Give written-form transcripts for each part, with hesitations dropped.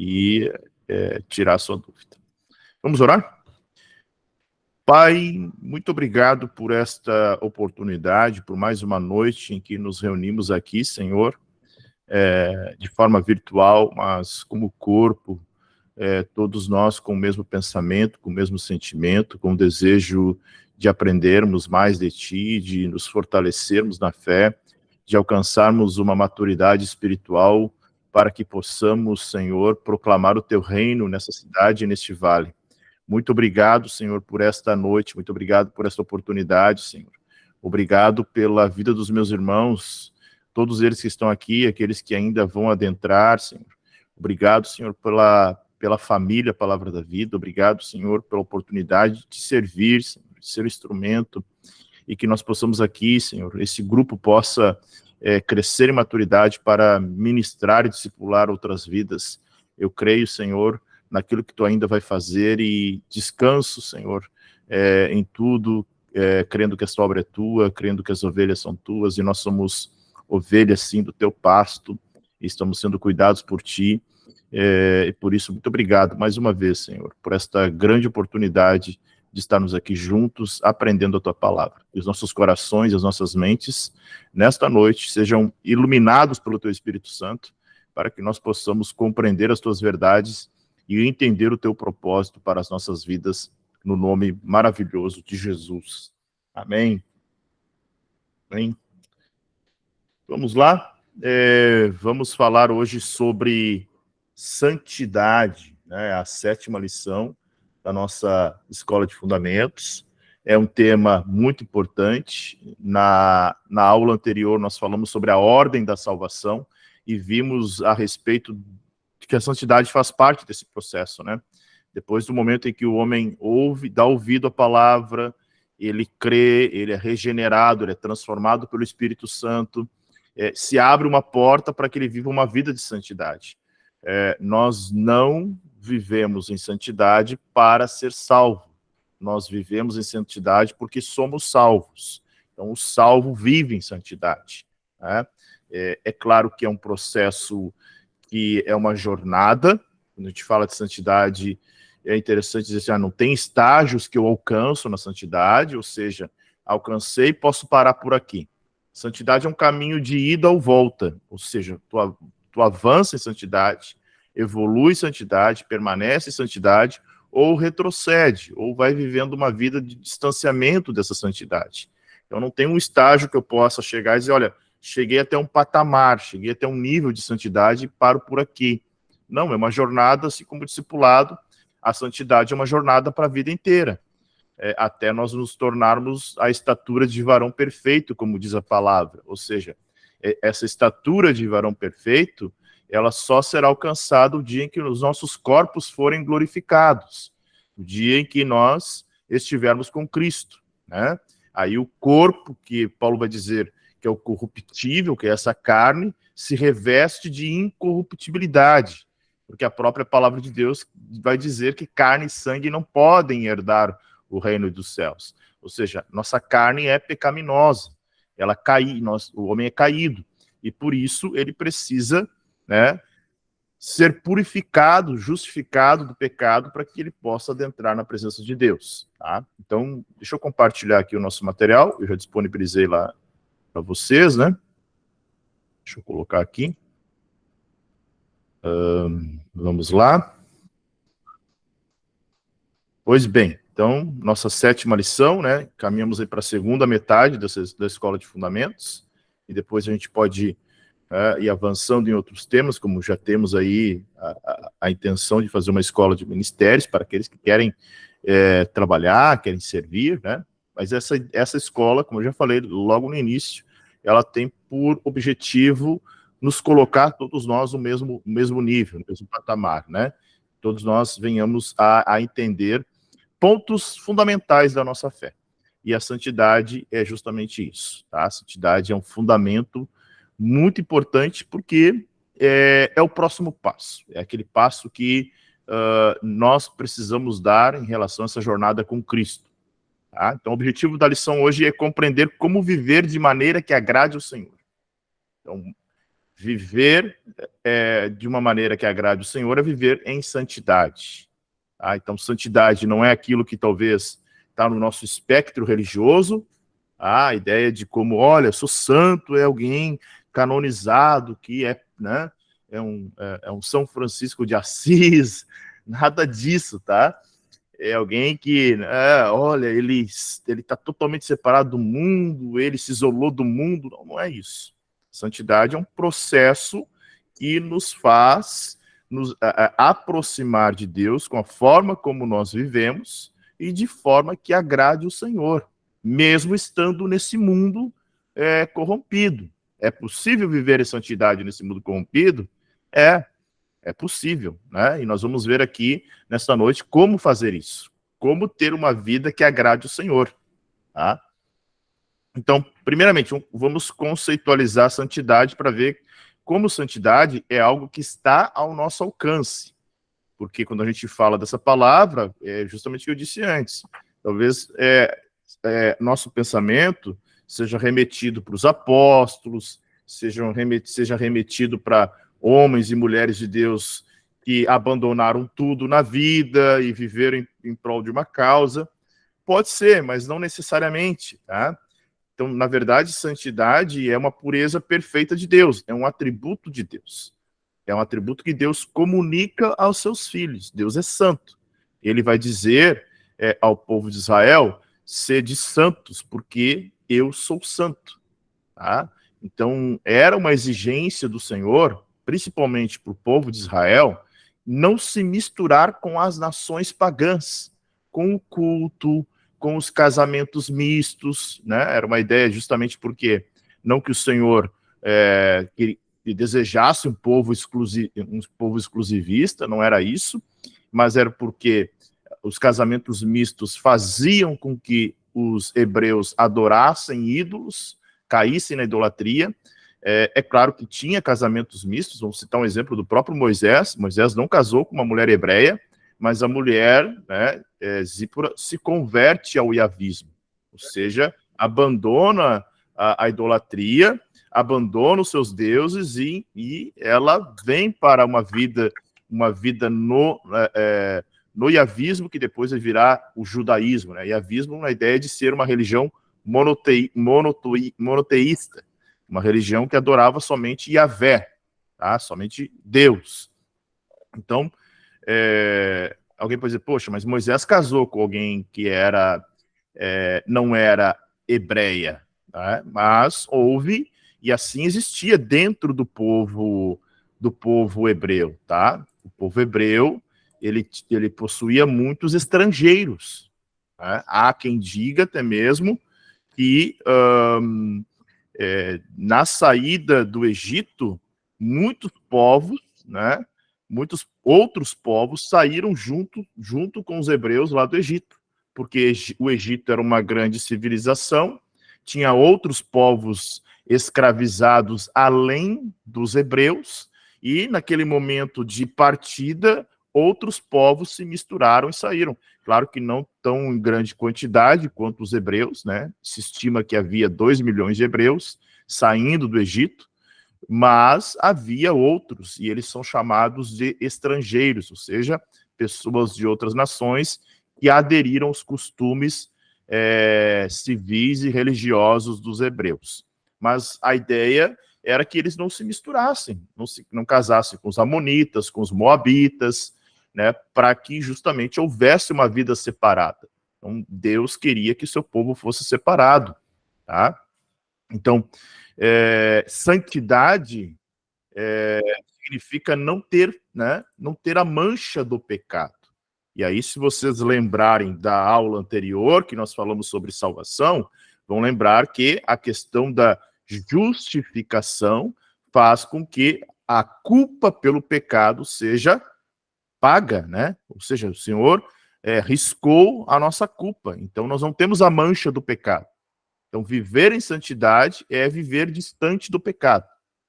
e tirar a sua dúvida. Vamos orar? Pai, muito obrigado por esta oportunidade, por mais uma noite em que nos reunimos aqui, Senhor, de forma virtual, mas como corpo, todos nós com o mesmo pensamento, com o mesmo sentimento, com o desejo de aprendermos mais de Ti, de nos fortalecermos na fé, de alcançarmos uma maturidade espiritual para que possamos, Senhor, proclamar o Teu reino nessa cidade e neste vale. Muito obrigado, Senhor, por esta noite, muito obrigado por esta oportunidade, Senhor. Obrigado pela vida dos meus irmãos, todos eles que estão aqui, aqueles que ainda vão adentrar, Senhor. Obrigado, Senhor, pela família, Palavra da Vida. Obrigado, Senhor, pela oportunidade de servir, Senhor, de ser instrumento, e que nós possamos aqui, Senhor, esse grupo possa crescer em maturidade para ministrar e discipular outras vidas. Eu creio, Senhor, naquilo que Tu ainda vai fazer e descanso, Senhor, em tudo, crendo que esta obra é Tua, crendo que as ovelhas são Tuas e nós somos ovelhas, sim, do Teu pasto e estamos sendo cuidados por Ti. E por isso, muito obrigado mais uma vez, Senhor, por esta grande oportunidade de estarmos aqui juntos, aprendendo a Tua palavra. E os nossos corações, as nossas mentes, nesta noite, sejam iluminados pelo Teu Espírito Santo, para que nós possamos compreender as Tuas verdades e entender o Teu propósito para as nossas vidas, no nome maravilhoso de Jesus. Amém. Amém. Vamos lá? Vamos falar hoje sobre santidade, né? A 7ª lição da nossa Escola de Fundamentos. É um tema muito importante. Na aula anterior, nós falamos sobre a ordem da salvação e vimos a respeito de que a santidade faz parte desse processo, né? Depois do momento em que o homem ouve, dá ouvido à palavra, ele crê, ele é regenerado, ele é transformado pelo Espírito Santo, se abre uma porta para que ele viva uma vida de santidade. Nós não vivemos em santidade para ser salvo. Nós vivemos em santidade porque somos salvos. Então, o salvo vive em santidade, né? É claro que é um processo que é uma jornada. Quando a gente fala de santidade, é interessante dizer assim, não tem estágios que eu alcanço na santidade, ou seja, alcancei, posso parar por aqui. Santidade é um caminho de ida ou volta, ou seja, tu avança em santidade, evolui em santidade, permanece em santidade, ou retrocede, ou vai vivendo uma vida de distanciamento dessa santidade. Então não tem um estágio que eu possa chegar e dizer, olha, cheguei até um patamar, cheguei até um nível de santidade e paro por aqui. Não, é uma jornada, assim como o discipulado, a santidade é uma jornada para a vida inteira, até nós nos tornarmos a estatura de varão perfeito, como diz a palavra. Ou seja, essa estatura de varão perfeito, ela só será alcançada o dia em que os nossos corpos forem glorificados, o dia em que nós estivermos com Cristo, né? Aí o corpo, que Paulo vai dizer que é o corruptível, que é essa carne, se reveste de incorruptibilidade, porque a própria palavra de Deus vai dizer que carne e sangue não podem herdar o reino dos céus. Ou seja, nossa carne é pecaminosa, o homem é caído, e por isso ele precisa, né, ser purificado, justificado do pecado, para que ele possa adentrar na presença de Deus, tá? Então, deixa eu compartilhar aqui o nosso material, eu já disponibilizei lá para vocês, né? Deixa eu colocar aqui. Vamos lá. Pois bem, então, nossa 7ª lição, né? Caminhamos aí para a segunda metade da Escola de Fundamentos, e depois a gente pode ir avançando em outros temas, como já temos aí a intenção de fazer uma escola de ministérios para aqueles que querem trabalhar, querem servir, né? Mas essa escola, como eu já falei logo no início, ela tem por objetivo nos colocar todos nós no mesmo nível, no mesmo patamar, né? Todos nós venhamos a entender pontos fundamentais da nossa fé. E a santidade é justamente isso, tá? A santidade é um fundamento muito importante porque é o próximo passo. É aquele passo que nós precisamos dar em relação a essa jornada com Cristo. Tá? Então, o objetivo da lição hoje é compreender como viver de maneira que agrade ao Senhor. Então, Viver de uma maneira que agrade o Senhor é viver em santidade. Tá? Então, santidade não é aquilo que talvez está no nosso espectro religioso, a ideia de como, olha, sou santo, é alguém canonizado, que né, é um São Francisco de Assis, nada disso, tá? É alguém que, olha, ele está totalmente separado do mundo, ele se isolou do mundo. Não, não é isso. Santidade é um processo que nos faz nos aproximar de Deus com a forma como nós vivemos e de forma que agrade o Senhor, mesmo estando nesse mundo corrompido. É possível viver em santidade nesse mundo corrompido? É possível, né? E nós vamos ver aqui, nesta noite, como fazer isso. Como ter uma vida que agrade o Senhor, tá? Então, primeiramente, vamos conceitualizar a santidade para ver como santidade é algo que está ao nosso alcance. Porque quando a gente fala dessa palavra, é justamente o que eu disse antes. Talvez nosso pensamento seja remetido para os apóstolos, seja remetido para homens e mulheres de Deus que abandonaram tudo na vida e viveram em prol de uma causa. Pode ser, mas não necessariamente, tá? Então, na verdade, santidade é uma pureza perfeita de Deus, é um atributo de Deus. É um atributo que Deus comunica aos seus filhos. Deus é santo. Ele vai dizer ao povo de Israel, sede santos, porque eu sou santo. Tá? Então, era uma exigência do Senhor, principalmente para o povo de Israel, não se misturar com as nações pagãs, com o culto, com os casamentos mistos, né? Era uma ideia justamente porque, não que o Senhor que desejasse um povo exclusivista, não era isso, mas era porque os casamentos mistos faziam com que os hebreus adorassem ídolos, caíssem na idolatria. É claro que tinha casamentos mistos, vamos citar um exemplo do próprio Moisés. Moisés não casou com uma mulher hebreia, mas a mulher, né, Zípora, se converte ao iavismo, ou seja, abandona a idolatria, abandona os seus deuses e ela vem para uma vida no iavismo, que depois vai virar o judaísmo, né? Iavismo na ideia de ser uma religião monoteísta, uma religião que adorava somente Yahvé, tá? Somente Deus. Então, alguém pode dizer, poxa, mas Moisés casou com alguém que não era hebreia, tá? Mas houve, e assim existia dentro do povo hebreu, tá? O povo hebreu, ele possuía muitos estrangeiros, tá? Há quem diga até mesmo que na saída do Egito, muitos povos, né, muitos outros povos saíram junto com os hebreus lá do Egito, porque o Egito era uma grande civilização, tinha outros povos escravizados além dos hebreus, e naquele momento de partida, outros povos se misturaram e saíram. Claro que não tão em grande quantidade quanto os hebreus, né? Se estima que havia 2 milhões de hebreus saindo do Egito, mas havia outros, e eles são chamados de estrangeiros, ou seja, pessoas de outras nações que aderiram aos costumes civis e religiosos dos hebreus. Mas a ideia era que eles não se misturassem, não casassem com os amonitas, com os moabitas, né, para que justamente houvesse uma vida separada. Então, Deus queria que seu povo fosse separado, tá? Então, santidade significa não ter a mancha do pecado. E aí, se vocês lembrarem da aula anterior, que nós falamos sobre salvação, vão lembrar que a questão da justificação faz com que a culpa pelo pecado seja paga, né? Ou seja, o Senhor riscou a nossa culpa. Então, nós não temos a mancha do pecado. Então, viver em santidade é viver distante do pecado.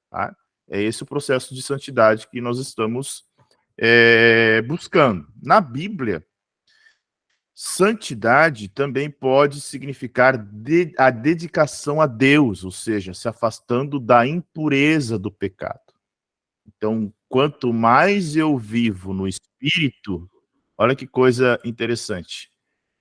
Tá? É esse o processo de santidade que nós estamos buscando. Na Bíblia, Santidade também pode significar a dedicação a Deus, ou seja, se afastando da impureza do pecado. Então, quanto mais eu vivo no Espírito, olha que coisa interessante,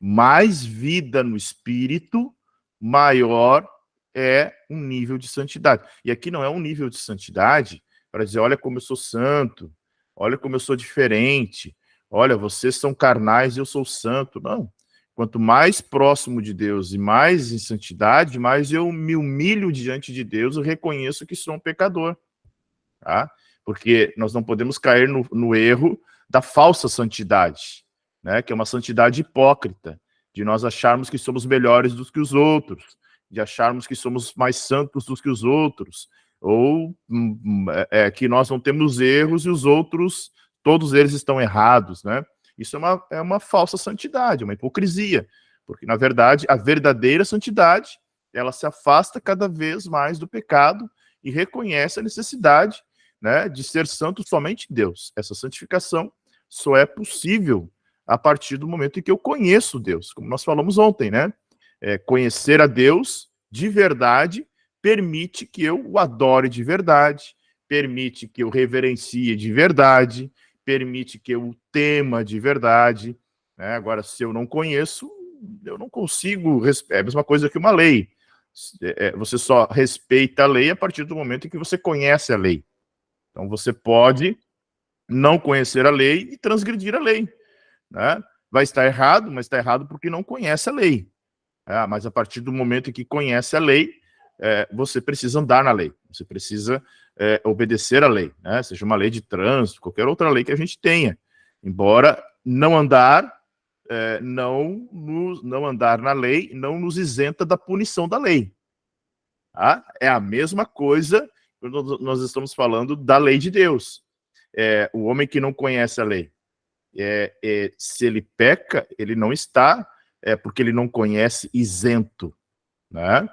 mais vida no Espírito, maior é um nível de santidade. E aqui não é um nível de santidade para dizer, olha como eu sou santo, olha como eu sou diferente, olha, vocês são carnais e eu sou santo. Não. Quanto mais próximo de Deus e mais em santidade, mais eu me humilho diante de Deus e reconheço que sou um pecador. Tá? Porque nós não podemos cair no erro da falsa santidade, né? Que é uma santidade hipócrita, de nós acharmos que somos melhores do que os outros, de acharmos que somos mais santos do que os outros, ou que nós não temos erros e os outros, todos eles estão errados, né? Isso é uma falsa santidade, uma hipocrisia, porque, na verdade, a verdadeira santidade, ela se afasta cada vez mais do pecado e reconhece a necessidade, né, de ser santo somente Deus. Essa santificação só é possível a partir do momento em que eu conheço Deus, como nós falamos ontem, né? Conhecer a Deus de verdade permite que eu o adore de verdade, permite que eu reverencie de verdade, permite que eu o tema de verdade, né? Agora, se eu não conheço, eu não consigo, é a mesma coisa que uma lei. Você só respeita a lei a partir do momento em que você conhece a lei. Então, você pode não conhecer a lei e transgredir a lei, né? Vai estar errado, mas está errado porque não conhece a lei. Mas a partir do momento em que conhece a lei, você precisa andar na lei, você precisa obedecer à lei, né? Seja uma lei de trânsito, qualquer outra lei que a gente tenha. Embora não andar, não andar na lei não nos isenta da punição da lei. Tá? É a mesma coisa quando nós estamos falando da lei de Deus. O homem que não conhece a lei, se ele peca, ele não está, porque ele não conhece, isento, né?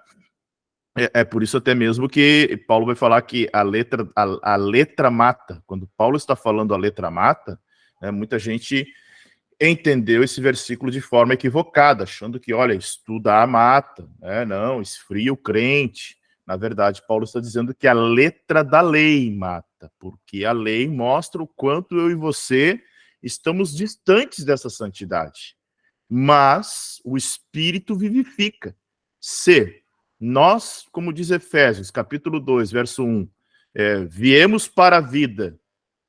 É por isso até mesmo que Paulo vai falar que a letra mata. Quando Paulo está falando a letra mata, né, muita gente entendeu esse versículo de forma equivocada, achando que, olha, estudar mata, né? Não, esfria o crente. Na verdade, Paulo está dizendo que a letra da lei mata, porque a lei mostra o quanto eu e você estamos distantes dessa santidade. Mas o Espírito vivifica. Se nós, como diz Efésios, capítulo 2, verso 1, viemos para a vida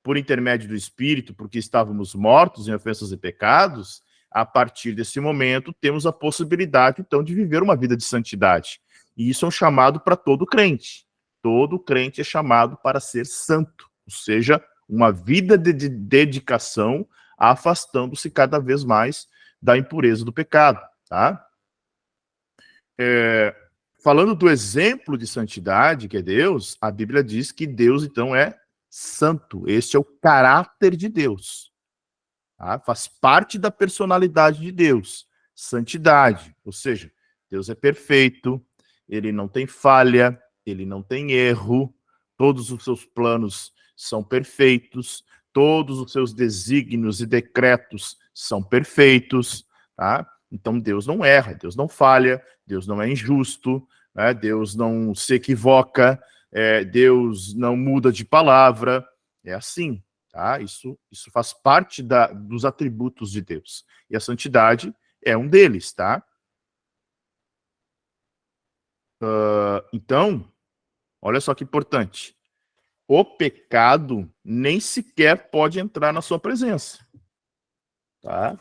por intermédio do Espírito, porque estávamos mortos em ofensas e pecados, a partir desse momento temos a possibilidade, então, de viver uma vida de santidade. E isso é um chamado para todo crente. Todo crente é chamado para ser santo, ou seja, uma vida de dedicação, afastando-se cada vez mais da impureza do pecado, tá? Falando do exemplo de santidade, que é Deus, a Bíblia diz que Deus, então, é santo. Este é o caráter de Deus. Tá? Faz parte da personalidade de Deus. Santidade, ou seja, Deus é perfeito, ele não tem falha, ele não tem erro, todos os seus planos são perfeitos, todos os seus desígnios e decretos são perfeitos, tá? Então Deus não erra, Deus não falha, Deus não é injusto, né? Deus não se equivoca, Deus não muda de palavra, é assim, tá? Isso faz parte dos atributos de Deus. E a santidade é um deles, tá? Então, olha só que importante. O pecado nem sequer pode entrar na sua presença, tá?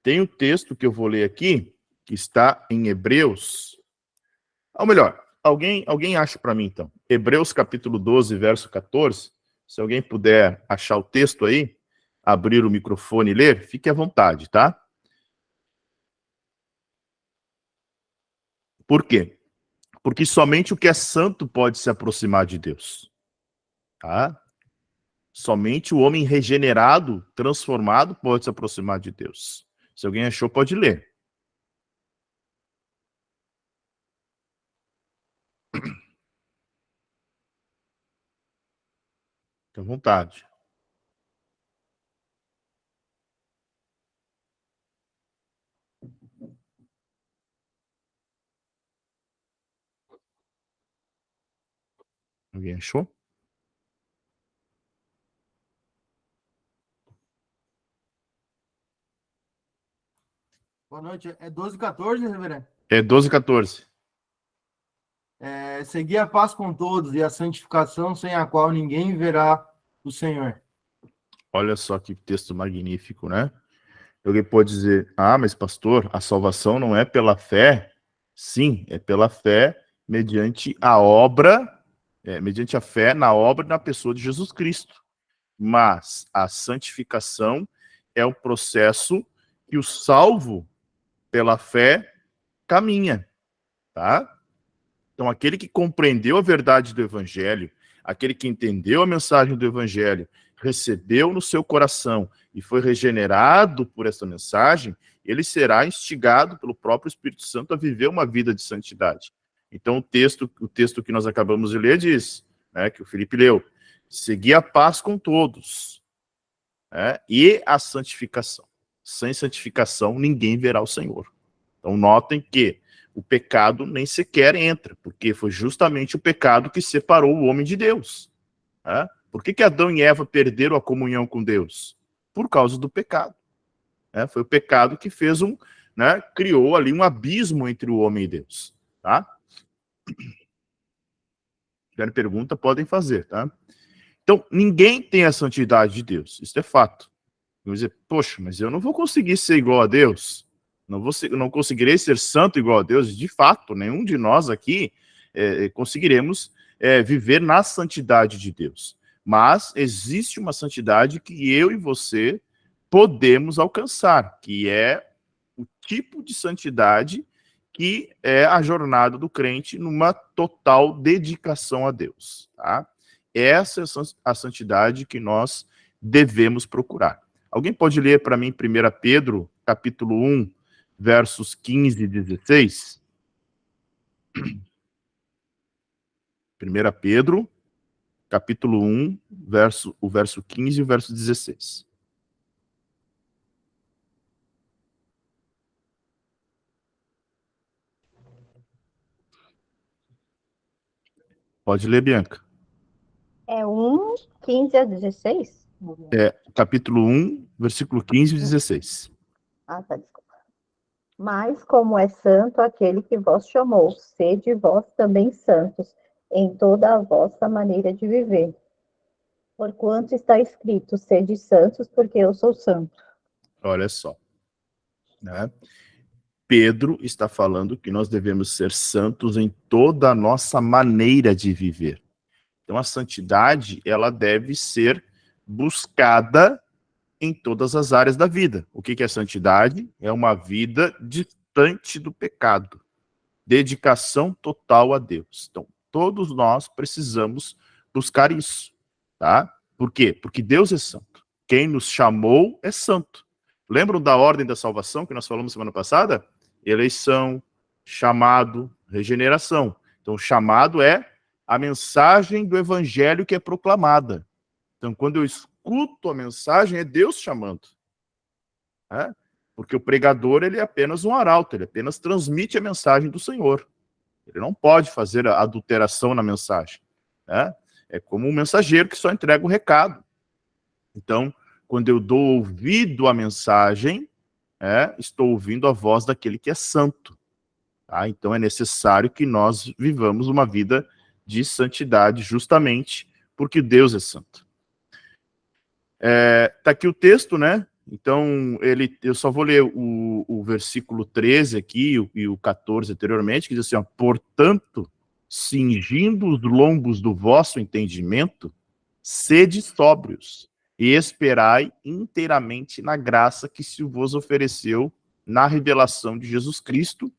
Tem um texto que eu vou ler aqui, que está em Hebreus. Ou melhor, alguém acha para mim, então. Hebreus capítulo 12, verso 14. Se alguém puder achar o texto aí, abrir o microfone e ler, fique à vontade, tá? Por quê? Porque somente o que é santo pode se aproximar de Deus, tá? Somente o homem regenerado, transformado, pode se aproximar de Deus. Se alguém achou, pode ler. Fique à vontade. Alguém achou? Boa noite. É 12:14, reverendo? É 12:14. Seguir a paz com todos e a santificação, sem a qual ninguém verá o Senhor. Olha só que texto magnífico, né? Alguém pode dizer, mas pastor, a salvação não é pela fé? Sim, é pela fé mediante a obra, mediante a fé na obra e na pessoa de Jesus Cristo. Mas a santificação é o processo que o salvo pela fé caminha, tá? Então, aquele que compreendeu a verdade do evangelho, aquele que entendeu a mensagem do evangelho, recebeu no seu coração e foi regenerado por essa mensagem, ele será instigado pelo próprio Espírito Santo a viver uma vida de santidade. Então, o texto que nós acabamos de ler diz, né, que o Felipe leu, seguir a paz com todos, né, e a santificação. Sem santificação, ninguém verá o Senhor. Então, notem que o pecado nem sequer entra, porque foi justamente o pecado que separou o homem de Deus. Né? Por que Adão e Eva perderam a comunhão com Deus? Por causa do pecado. Né? Foi o pecado que fez criou ali um abismo entre o homem e Deus. Tá? Se tiverem pergunta, podem fazer. Tá? Então, ninguém tem a santidade de Deus. Isso é fato. Vão dizer, poxa, mas eu não vou conseguir ser igual a Deus. Não conseguirei ser santo igual a Deus. De fato, nenhum de nós aqui conseguiremos viver na santidade de Deus. Mas existe uma santidade que eu e você podemos alcançar, que é o tipo de santidade que é a jornada do crente numa total dedicação a Deus. Tá? Essa é a santidade que nós devemos procurar. Alguém pode ler para mim 1 Pedro, capítulo 1, versos 15 e 16? 1 Pedro, capítulo 1, o verso 15 e o verso 16. Pode ler, Bianca. É 1, 15 a 16? Capítulo 1, versículo 15 e 16. Tá, desculpa. Mas como é santo aquele que vos chamou, sede vós também santos em toda a vossa maneira de viver. Porquanto está escrito, sede santos, porque eu sou santo. Olha só. Né? Pedro está falando que nós devemos ser santos em toda a nossa maneira de viver. Então, a santidade, ela deve ser buscada em todas as áreas da vida. O que é santidade? É uma vida distante do pecado. Dedicação total a Deus. Então, todos nós precisamos buscar isso, tá? Por quê? Porque Deus é santo. Quem nos chamou é santo. Lembram da ordem da salvação que nós falamos semana passada? Eleição, chamado, regeneração. Então, o chamado é a mensagem do evangelho que é proclamada. Então, quando eu escuto a mensagem, é Deus chamando. Né? Porque o pregador, ele é apenas um arauto, ele apenas transmite a mensagem do Senhor. Ele não pode fazer a adulteração na mensagem. Né? É como um mensageiro que só entrega o recado. Então, quando eu dou ouvido à mensagem, estou ouvindo a voz daquele que é santo. Tá? Então, é necessário que nós vivamos uma vida de santidade, justamente porque Deus é santo. Tá aqui o texto, né? Então, eu só vou ler o versículo 13 aqui e o 14 anteriormente, que diz assim, ó, portanto, cingindo os lombos do vosso entendimento, sede sóbrios e esperai inteiramente na graça que se vos ofereceu na revelação de Jesus Cristo,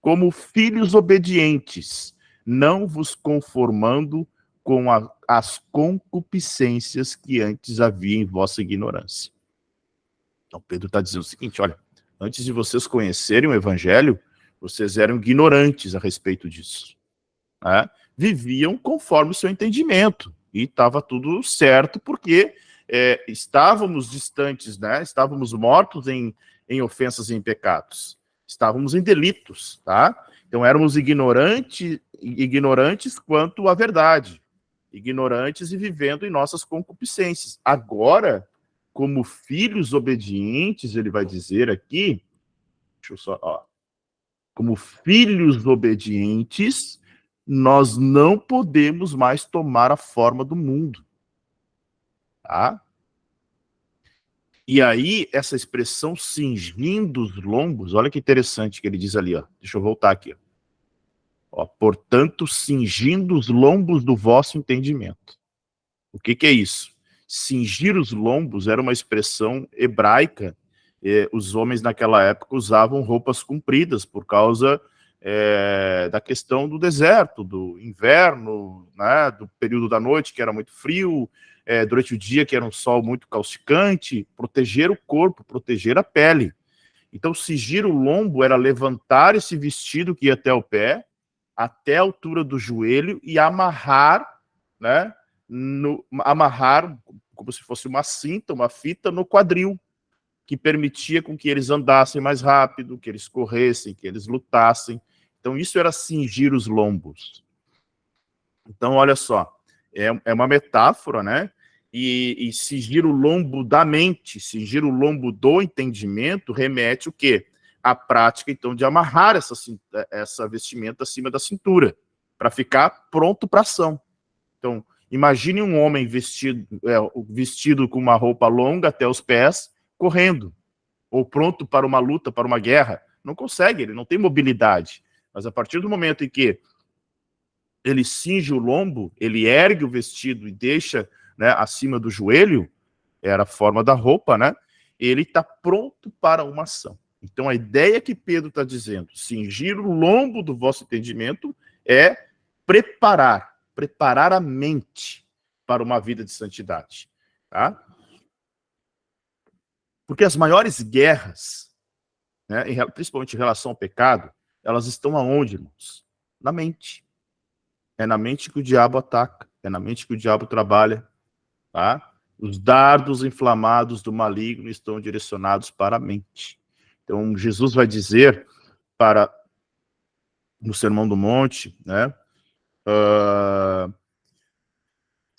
como filhos obedientes, não vos conformando com as concupiscências que antes havia em vossa ignorância. Então, Pedro está dizendo o seguinte, olha, antes de vocês conhecerem o evangelho, vocês eram ignorantes a respeito disso. Né? Viviam conforme o seu entendimento, e estava tudo certo, porque estávamos distantes, né? Estávamos mortos em ofensas e em pecados. Estávamos em delitos, tá? Então éramos ignorantes quanto à verdade. ignorantes e vivendo em nossas concupiscências. Agora, como filhos obedientes, ele vai dizer aqui, deixa eu só, ó, como filhos obedientes, nós não podemos mais tomar a forma do mundo. Tá? E aí, essa expressão cingindo os lombos, olha que interessante que ele diz ali, ó. Deixa eu voltar aqui. Ó, portanto, cingindo os lombos do vosso entendimento. O que que é isso? Cingir os lombos era uma expressão hebraica. Os homens naquela época usavam roupas compridas por causa da questão do deserto, do inverno, né, do período da noite que era muito frio, durante o dia que era um sol muito causticante, proteger o corpo, proteger a pele. Então, cingir o lombo era levantar esse vestido que ia até o pé, até a altura do joelho e amarrar, né, amarrar como se fosse uma cinta, uma fita no quadril, que permitia com que eles andassem mais rápido, que eles corressem, que eles lutassem. Então, isso era cingir os lombos. Então, olha só, é uma metáfora, né? E cingir o lombo da mente, cingir o lombo do entendimento, remete o quê? A prática, então, de amarrar essa vestimenta acima da cintura, para ficar pronto para ação. Então, imagine um homem vestido com uma roupa longa até os pés, correndo, ou pronto para uma luta, para uma guerra. Não consegue, ele não tem mobilidade. Mas a partir do momento em que ele cinge o lombo, ele ergue o vestido e deixa, né, acima do joelho, era a forma da roupa, né? Ele está pronto para uma ação. Então, a ideia que Pedro está dizendo, cingir o lombo do vosso entendimento, é preparar a mente para uma vida de santidade. Tá? Porque as maiores guerras, né, principalmente em relação ao pecado, elas estão aonde, irmãos? Na mente. É na mente que o diabo ataca, é na mente que o diabo trabalha. Tá? Os dardos inflamados do maligno estão direcionados para a mente. Então, Jesus vai dizer no Sermão do Monte, né,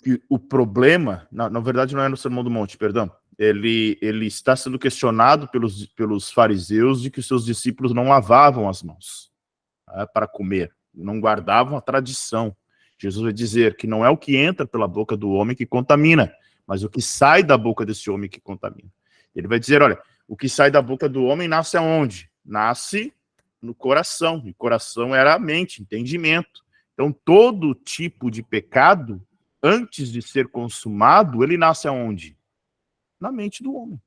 que o problema, na verdade não é no Sermão do Monte, perdão, ele está sendo questionado pelos fariseus de que os seus discípulos não lavavam as mãos, né, para comer, não guardavam a tradição. Jesus vai dizer que não é o que entra pela boca do homem que contamina, mas o que sai da boca desse homem que contamina. Ele vai dizer, olha, o que sai da boca do homem nasce aonde? Nasce no coração, e coração era a mente, entendimento. Então, todo tipo de pecado, antes de ser consumado, ele nasce aonde? Na mente do homem.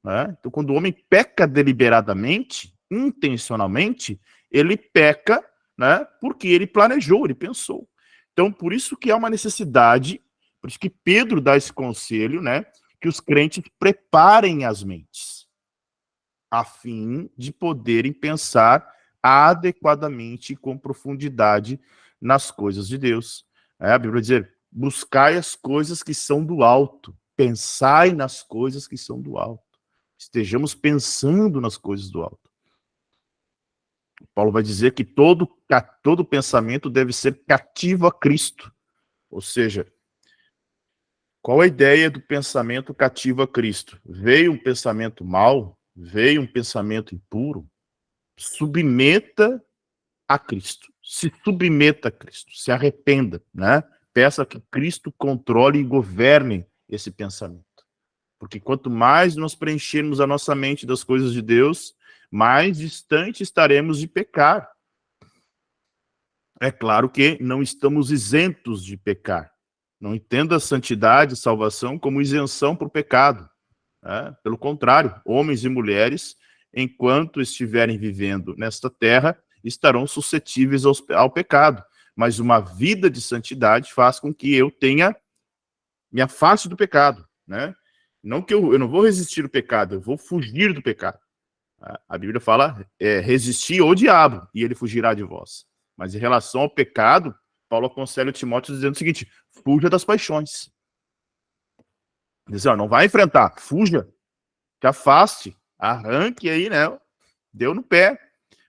Né? Então, quando o homem peca deliberadamente, intencionalmente, ele peca, né, porque ele planejou, ele pensou. Então, por isso que há uma necessidade, por isso que Pedro dá esse conselho, né, que os crentes preparem as mentes, a fim de poderem pensar adequadamente e com profundidade nas coisas de Deus. A Bíblia vai dizer, buscai as coisas que são do alto, pensai nas coisas que são do alto. Estejamos pensando nas coisas do alto. Paulo vai dizer que todo pensamento deve ser cativo a Cristo. Ou seja, qual a ideia do pensamento cativo a Cristo? Veio um pensamento mau, veio um pensamento impuro, submeta a Cristo. Se submeta a Cristo, se arrependa, né? Peça que Cristo controle e governe esse pensamento. Porque quanto mais nós preenchermos a nossa mente das coisas de Deus, mais distante estaremos de pecar. É claro que não estamos isentos de pecar. Não entenda a santidade e salvação como isenção para o pecado. Né? Pelo contrário, homens e mulheres, enquanto estiverem vivendo nesta terra, estarão suscetíveis ao pecado. Mas uma vida de santidade faz com que eu me afaste do pecado. Né? Não que eu não vou resistir ao pecado, eu vou fugir do pecado. A Bíblia fala, resistir ao diabo e ele fugirá de vós. Mas em relação ao pecado, Paulo aconselha o Timóteo dizendo o seguinte, fuja das paixões. Diz, não vai enfrentar, fuja, te afaste, arranque aí, né? Deu no pé.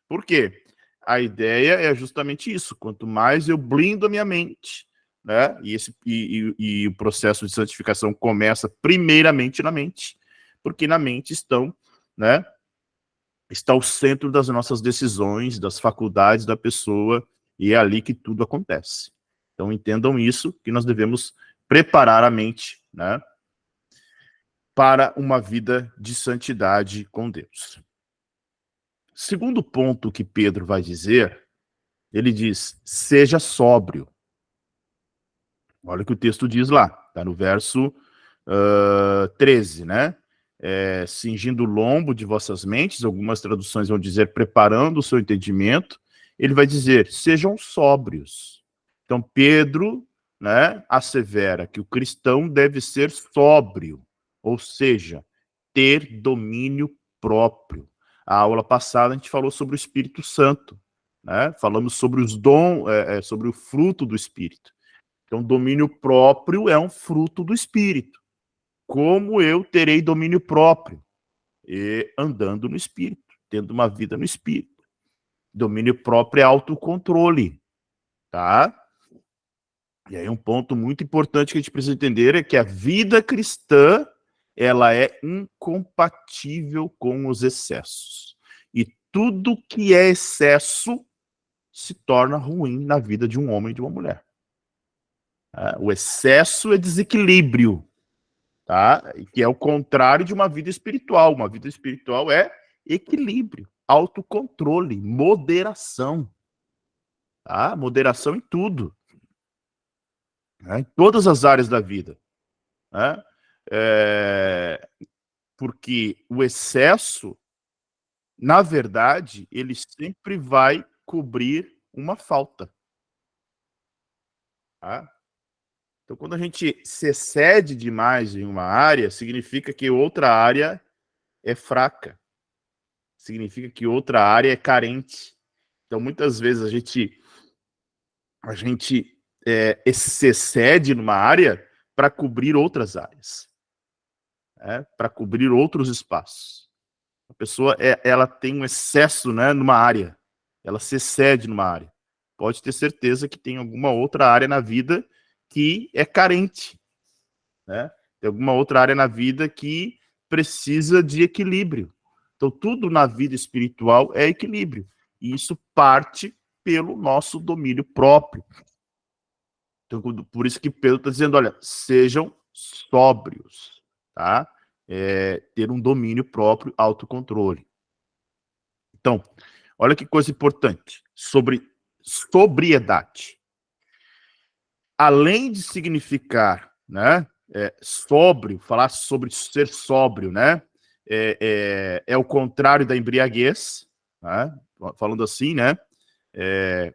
Por quê? A ideia é justamente isso, quanto mais eu blindo a minha mente, né? E o processo de santificação começa primeiramente na mente, porque na mente estão, né? Está o centro das nossas decisões, das faculdades da pessoa, e é ali que tudo acontece. Então entendam isso, que nós devemos preparar a mente, né, para uma vida de santidade com Deus. Segundo ponto que Pedro vai dizer, ele diz, seja sóbrio. Olha o que o texto diz lá, está no verso 13, né? Cingindo o lombo de vossas mentes, algumas traduções vão dizer preparando o seu entendimento, ele vai dizer, sejam sóbrios. Então, Pedro, né, assevera que o cristão deve ser sóbrio, ou seja, ter domínio próprio. A aula passada a gente falou sobre o Espírito Santo, né? Falamos sobre os dons, sobre o fruto do Espírito. Então, domínio próprio é um fruto do Espírito. Como eu terei domínio próprio? E andando no Espírito, tendo uma vida no Espírito. Domínio próprio é autocontrole, tá? E aí um ponto muito importante que a gente precisa entender é que a vida cristã, ela é incompatível com os excessos. E tudo que é excesso se torna ruim na vida de um homem e de uma mulher. O excesso é desequilíbrio, tá? Que é o contrário de uma vida espiritual. Uma vida espiritual é equilíbrio, autocontrole, moderação, tá? Moderação em tudo, né? Em todas as áreas da vida, né? Porque o excesso, na verdade, ele sempre vai cobrir uma falta, tá? Então, quando a gente se excede demais em uma área, significa que outra área é fraca. Significa que outra área é carente. Então, muitas vezes a gente se excede numa área para cobrir outras áreas, né? Para cobrir outros espaços. A pessoa ela tem um excesso, né, numa área. Ela se excede numa área. Pode ter certeza que tem alguma outra área na vida que é carente, né? Tem alguma outra área na vida que precisa de equilíbrio. Então, tudo na vida espiritual é equilíbrio. E isso parte pelo nosso domínio próprio. Então, por isso que Pedro está dizendo, olha, sejam sóbrios, tá? Ter um domínio próprio, autocontrole. Então, olha que coisa importante sobre sobriedade. Além de significar, né, sóbrio, falar sobre ser sóbrio, né, é o contrário da embriaguez, né, falando assim, né,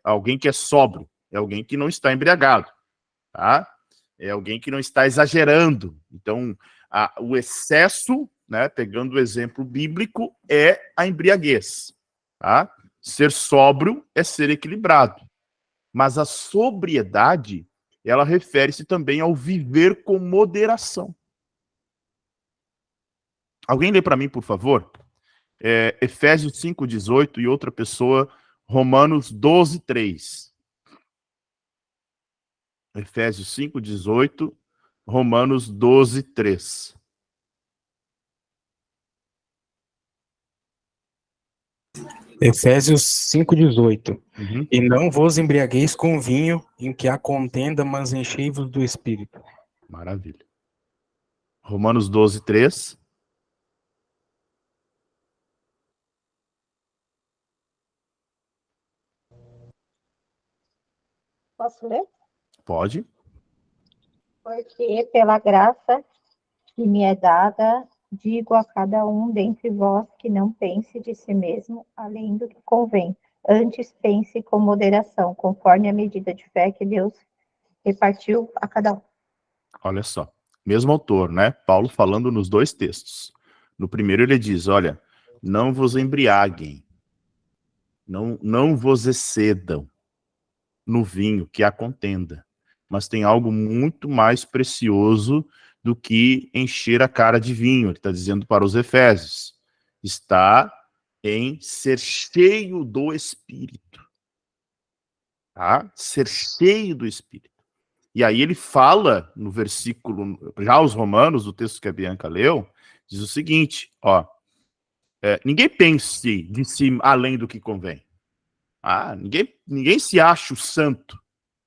alguém que é sóbrio, é alguém que não está embriagado, tá? É alguém que não está exagerando. Então, o excesso, né, pegando o exemplo bíblico, é a embriaguez, tá? Ser sóbrio é ser equilibrado. Mas a sobriedade, ela refere-se também ao viver com moderação. Alguém lê para mim, por favor? Efésios 5:18 e outra pessoa, Romanos 12:3. Efésios 5:18, Romanos 12:3. Efésios 5:18. Uhum. E não vos embriagueis com vinho, em que há contenda, mas enchei-vos do Espírito. Maravilha. Romanos 12:3. Posso ler? Pode. Porque pela graça que me é dada, digo a cada um dentre vós que não pense de si mesmo além do que convém. Antes pense com moderação, conforme a medida de fé que Deus repartiu a cada um. Olha só. Mesmo autor, né? Paulo falando nos dois textos. No primeiro ele diz, olha, não vos embriaguem, não vos excedam no vinho, que há contenda. Mas tem algo muito mais precioso do que encher a cara de vinho. Ele está dizendo para os Efésios. Está em ser cheio do Espírito. Tá? Ser cheio do Espírito. E aí ele fala no versículo, já os Romanos, o texto que a Bianca leu, diz o seguinte, ó, ninguém pense de si além do que convém. Ninguém se acha o santo,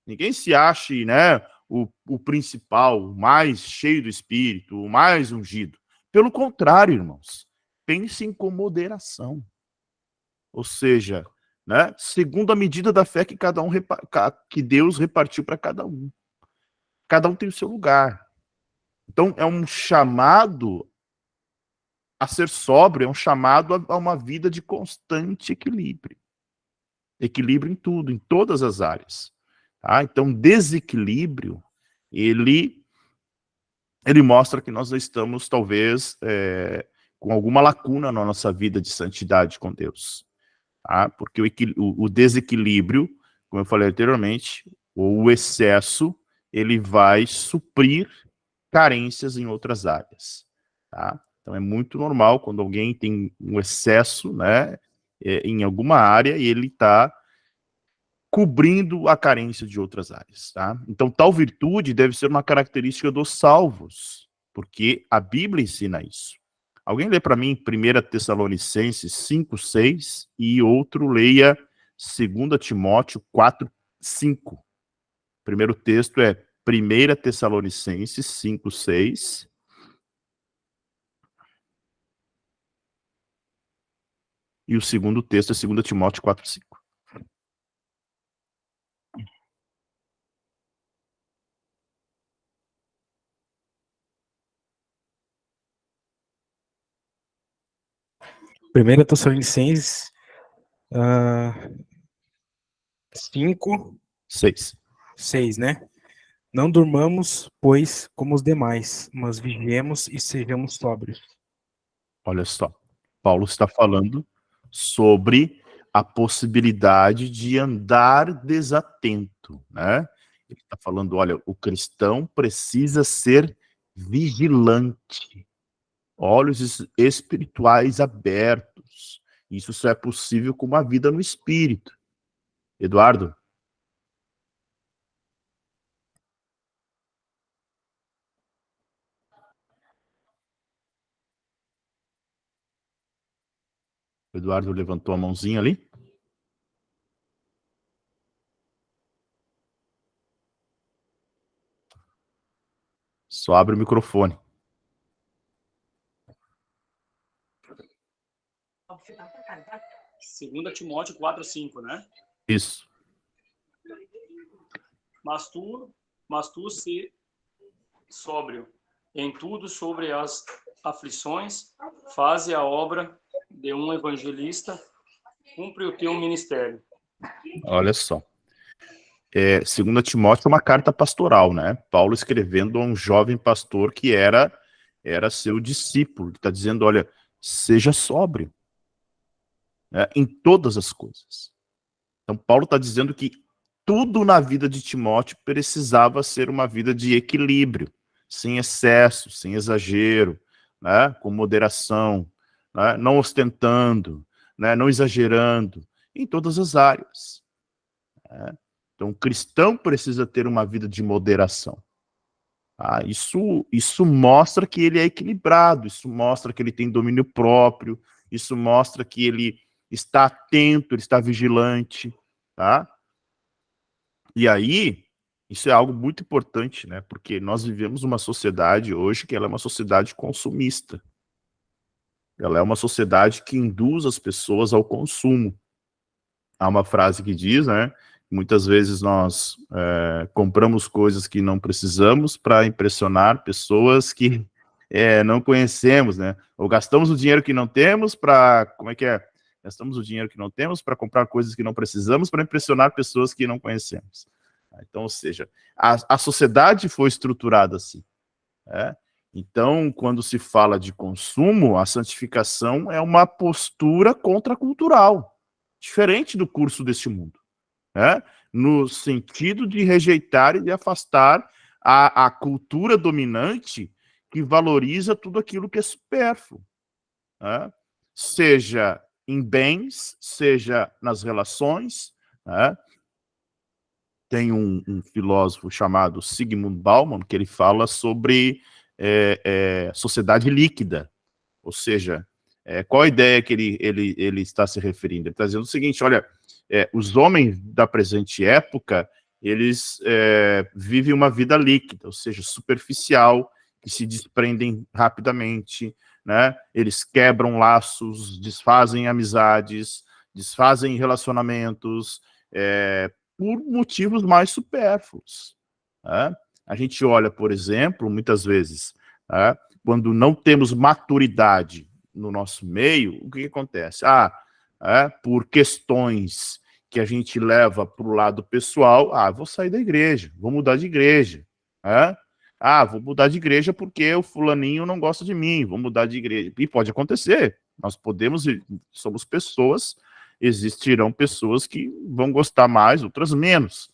ninguém se ache, né, o principal, o mais cheio do Espírito, o mais ungido. Pelo contrário, irmãos, pensem com moderação. Ou seja, né, segundo a medida da fé que que Deus repartiu para cada um. Cada um tem o seu lugar. Então, é um chamado a ser sóbrio, é um chamado a uma vida de constante equilíbrio. Equilíbrio em tudo, em todas as áreas. Tá? Então, desequilíbrio, ele mostra que nós estamos, talvez, com alguma lacuna na nossa vida de santidade com Deus. Tá? Porque o desequilíbrio, como eu falei anteriormente, ou o excesso, ele vai suprir carências em outras áreas. Tá? Então é muito normal quando alguém tem um excesso, né, em alguma área e ele está cobrindo a carência de outras áreas. Tá? Então tal virtude deve ser uma característica dos salvos, porque a Bíblia ensina isso. Alguém lê para mim 1 Tessalonicenses 5:6 e outro leia 2 Timóteo 4:5. O primeiro texto é 1 Tessalonicenses 5:6. E o segundo texto é 2 Timóteo 4:5. Primeira Tessalonicenses 5, 6. 6, né? Não durmamos, pois, como os demais, mas vigiemos e sejamos sóbrios. Olha só. Paulo está falando sobre a possibilidade de andar desatento, né? Ele está falando, olha, o cristão precisa ser vigilante, olhos espirituais abertos. Isso só é possível com uma vida no espírito. Eduardo? O Eduardo levantou a mãozinha ali. Só abre o microfone. 2 Timóteo 4:5, né? Isso. Mas tu se sóbrio em tudo sobre as aflições, faze a obra de um evangelista, cumpre o teu ministério. Olha só. 2 Timóteo é uma carta pastoral, né? Paulo escrevendo a um jovem pastor que era seu discípulo. Ele está dizendo, olha, seja sóbrio, né, em todas as coisas. Então, Paulo está dizendo que tudo na vida de Timóteo precisava ser uma vida de equilíbrio, sem excesso, sem exagero, né, com moderação, né, não ostentando, né, não exagerando, em todas as áreas. Né? Então, o cristão precisa ter uma vida de moderação. Ah, isso mostra que ele é equilibrado, isso mostra que ele tem domínio próprio, isso mostra que ele está atento, ele está vigilante, tá? E aí, isso é algo muito importante, né? Porque nós vivemos uma sociedade hoje que ela é uma sociedade consumista. Ela é uma sociedade que induz as pessoas ao consumo. Há uma frase que diz, né? Muitas vezes nós compramos coisas que não precisamos para impressionar pessoas que não conhecemos, né? Ou gastamos o dinheiro que não temos para... Como é que é? Gastamos o dinheiro que não temos para comprar coisas que não precisamos para impressionar pessoas que não conhecemos. Então, ou seja, a sociedade foi estruturada assim. Né? Então, quando se fala de consumo, a santificação é uma postura contracultural, diferente do curso deste mundo. Né? No sentido de rejeitar e de afastar a cultura dominante que valoriza tudo aquilo que é supérfluo. Né? Seja em bens, seja nas relações, né? Tem um filósofo chamado Zygmunt Bauman, que ele fala sobre sociedade líquida. Ou seja, qual a ideia que ele está se referindo? Ele está dizendo o seguinte, olha, os homens da presente época, eles vivem uma vida líquida, ou seja, superficial, que se desprendem rapidamente, né? Eles quebram laços, desfazem amizades, desfazem relacionamentos, por motivos mais supérfluos. Né? A gente olha, por exemplo, muitas vezes, né, quando não temos maturidade no nosso meio, o que acontece? Por questões que a gente leva para o lado pessoal, vou sair da igreja, vou mudar de igreja. Vou mudar de igreja porque o fulaninho não gosta de mim, vou mudar de igreja. E pode acontecer, nós podemos, somos pessoas, existirão pessoas que vão gostar mais, outras menos.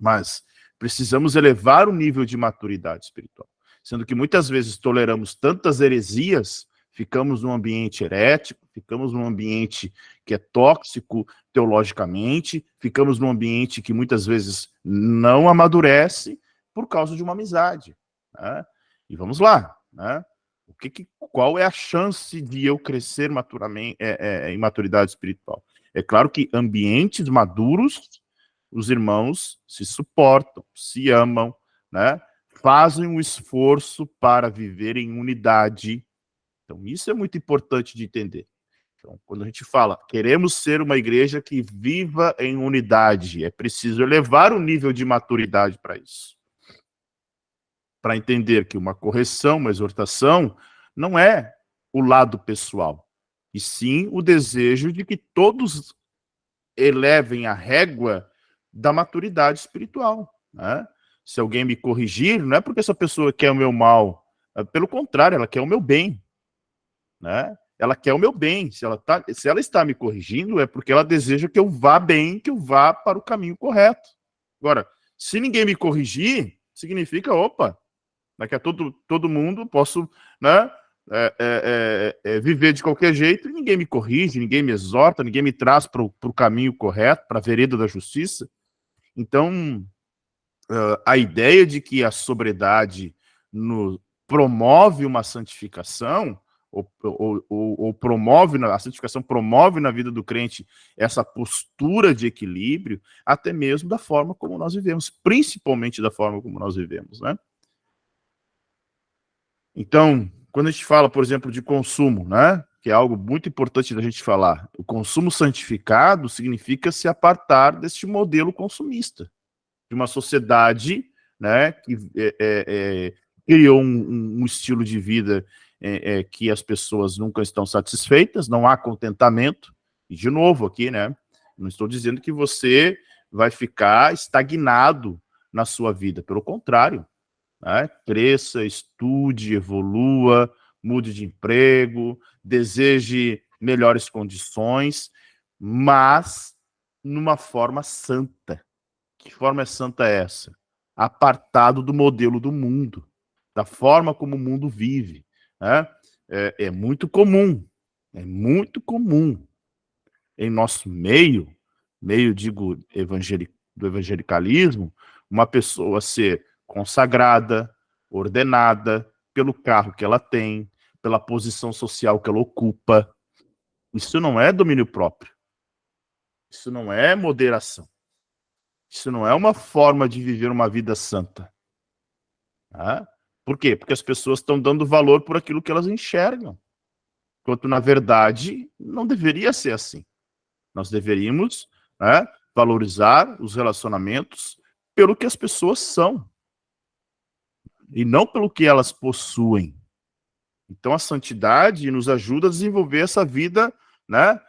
Mas precisamos elevar o nível de maturidade espiritual. Sendo que muitas vezes toleramos tantas heresias, ficamos num ambiente herético, ficamos num ambiente que é tóxico teologicamente, ficamos num ambiente que muitas vezes não amadurece por causa de uma amizade. Né? E vamos lá, né? Qual é a chance de eu crescer em maturidade espiritual? É claro que ambientes maduros, os irmãos se suportam, se amam, né? Fazem um esforço para viver em unidade. Então, isso é muito importante de entender. Então, quando a gente fala, queremos ser uma igreja que viva em unidade, é preciso elevar o nível de maturidade para isso. Para entender que uma correção, uma exortação, não é o lado pessoal, e sim o desejo de que todos elevem a régua da maturidade espiritual. Né? Se alguém me corrigir, não é porque essa pessoa quer o meu mal, pelo contrário, ela quer o meu bem. Né? Ela quer o meu bem. Se ela está me corrigindo, é porque ela deseja que eu vá bem, que eu vá para o caminho correto. Agora, se ninguém me corrigir, significa, opa, daqui a todo mundo posso, né, viver de qualquer jeito e ninguém me corrige, ninguém me exorta, ninguém me traz para o caminho correto, para a vereda da justiça. Então, a ideia de que a sobriedade promove uma santificação, ou promove, a santificação promove na vida do crente essa postura de equilíbrio, até mesmo da forma como nós vivemos, principalmente da forma como nós vivemos, né? Então, quando a gente fala, por exemplo, de consumo, né, que é algo muito importante da gente falar, o consumo santificado significa se apartar deste modelo consumista, de uma sociedade, né, que criou um estilo de vida que as pessoas nunca estão satisfeitas, não há contentamento, e de novo aqui, né, não estou dizendo que você vai ficar estagnado na sua vida, pelo contrário, né? Cresça, estude, evolua, mude de emprego, deseje melhores condições, mas numa forma santa. Que forma santa é essa? Apartado do modelo do mundo, da forma como o mundo vive. Né? É muito comum em nosso meio, digo, do evangelicalismo, uma pessoa ser consagrada, ordenada, pelo carro que ela tem, pela posição social que ela ocupa. Isso não é domínio próprio. Isso não é moderação. Isso não é uma forma de viver uma vida santa. Tá? Por quê? Porque as pessoas estão dando valor por aquilo que elas enxergam. Enquanto, na verdade, não deveria ser assim. Nós deveríamos, né, valorizar os relacionamentos pelo que as pessoas são e não pelo que elas possuem. Então a santidade nos ajuda a desenvolver essa vida, né,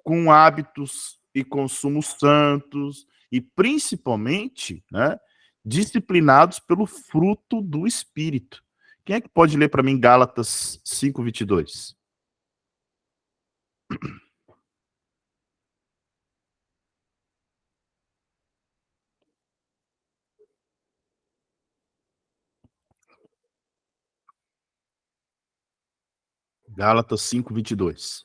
com hábitos e consumos santos e principalmente, né, disciplinados pelo fruto do Espírito. Quem é que pode ler para mim Gálatas 5:22? Gálatas 5:22.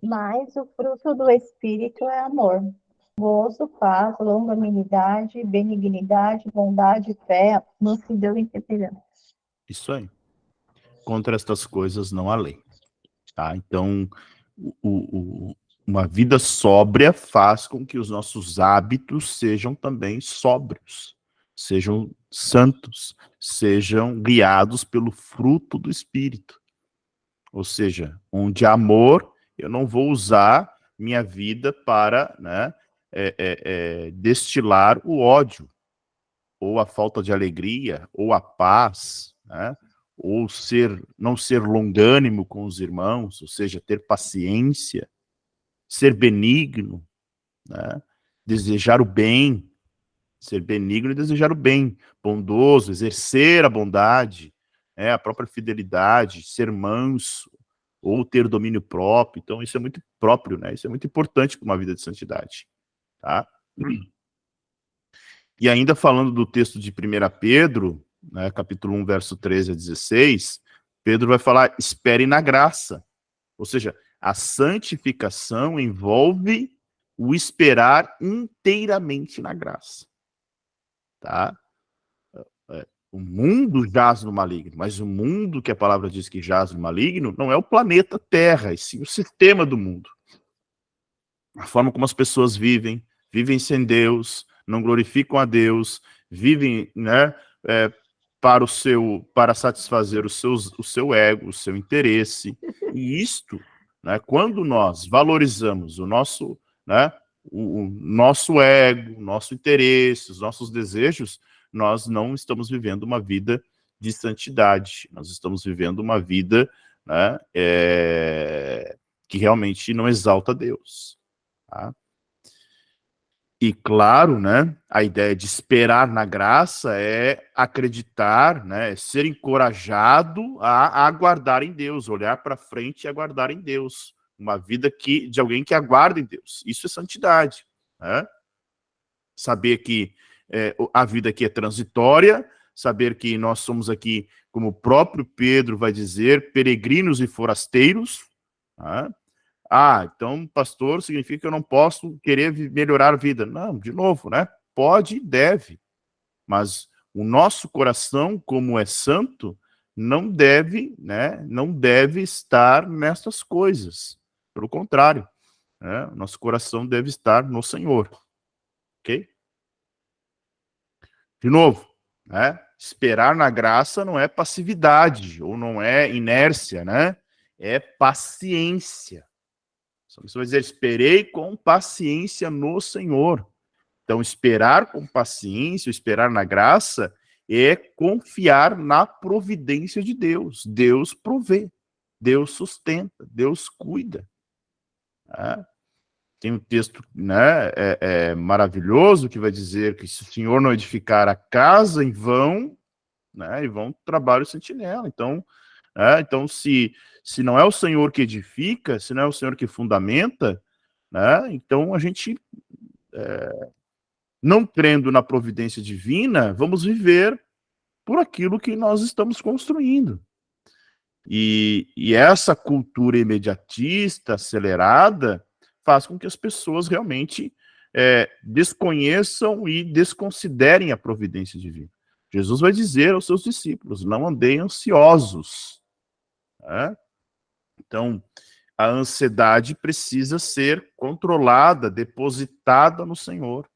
Mas o fruto do Espírito é amor, gozo, paz, longanimidade, benignidade, bondade, fé, mansidão e temperança. Isso aí. Contra estas coisas não há lei. Tá? Então, uma vida sóbria faz com que os nossos hábitos sejam também sóbrios, sejam santos, sejam guiados pelo fruto do Espírito. Ou seja, onde há amor, eu não vou usar minha vida para, né, destilar o ódio, ou a falta de alegria, ou a paz, né, ou não ser longânimo com os irmãos, ou seja, ter paciência, ser benigno, né, desejar o bem, ser benigno e desejar o bem, bondoso, exercer a bondade, a própria fidelidade, ser manso, ou ter domínio próprio. Então, isso é muito próprio, né? Isso é muito importante para uma vida de santidade, tá? E ainda falando do texto de 1 Pedro, né, capítulo 1, verso 13 a 16, Pedro vai falar, espere na graça. Ou seja, a santificação envolve o esperar inteiramente na graça, tá? O mundo jaz no maligno, mas o mundo que a palavra diz que jaz no maligno não é o planeta Terra, e sim o sistema do mundo. A forma como as pessoas vivem sem Deus, não glorificam a Deus, vivem, né, para satisfazer o seu ego, o seu interesse. E isto, né, quando nós valorizamos o nosso ego, o nosso interesse, os nossos desejos, nós não estamos vivendo uma vida de santidade, nós estamos vivendo uma vida, né, que realmente não exalta Deus. Tá? E claro, né, a ideia de esperar na graça é acreditar, né, é ser encorajado a aguardar em Deus, olhar para frente e aguardar em Deus. Uma vida de alguém que aguarda em Deus. Isso é santidade. Né? Saber que a vida aqui é transitória, saber que nós somos aqui, como o próprio Pedro vai dizer, peregrinos e forasteiros. Tá? Então, pastor, significa que eu não posso querer melhorar a vida. Não, de novo, né? Pode e deve. Mas o nosso coração, como é santo, não deve, né? Não deve estar nessas coisas. Pelo contrário, né? Nosso coração deve estar no Senhor. Ok? De novo, né? Esperar na graça não é passividade, ou não é inércia, né? É paciência. Você vai dizer, esperei com paciência no Senhor. Então, esperar com paciência, esperar na graça, é confiar na providência de Deus. Deus provê, Deus sustenta, Deus cuida. Né? Tem um texto, né, maravilhoso que vai dizer que se o Senhor não edificar a casa, em vão, né, em vão trabalha o sentinela. Então, se não é o Senhor que edifica, se não é o Senhor que fundamenta, né, então a gente, não crendo na providência divina, vamos viver por aquilo que nós estamos construindo. E essa cultura imediatista, acelerada, faz com que as pessoas realmente desconheçam e desconsiderem a providência divina. Jesus vai dizer aos seus discípulos, não andem ansiosos. Né? Então, a ansiedade precisa ser controlada, depositada no Senhor.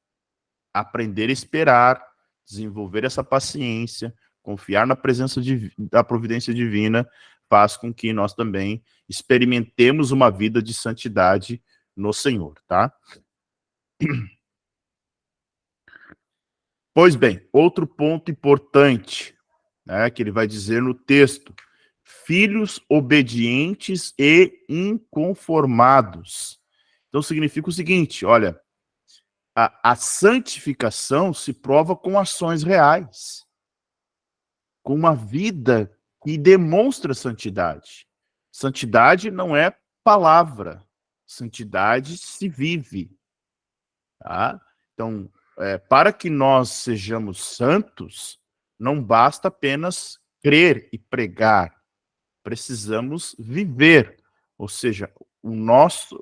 Aprender a esperar, desenvolver essa paciência, confiar na presença da providência divina, faz com que nós também experimentemos uma vida de santidade no Senhor, tá? Pois bem, outro ponto importante, né, que ele vai dizer no texto, filhos obedientes e inconformados. Então significa o seguinte, olha, a santificação se prova com ações reais, com uma vida que demonstra santidade. Santidade não é palavra, santidade se vive. Tá? Então, para que nós sejamos santos, não basta apenas crer e pregar, precisamos viver, ou seja,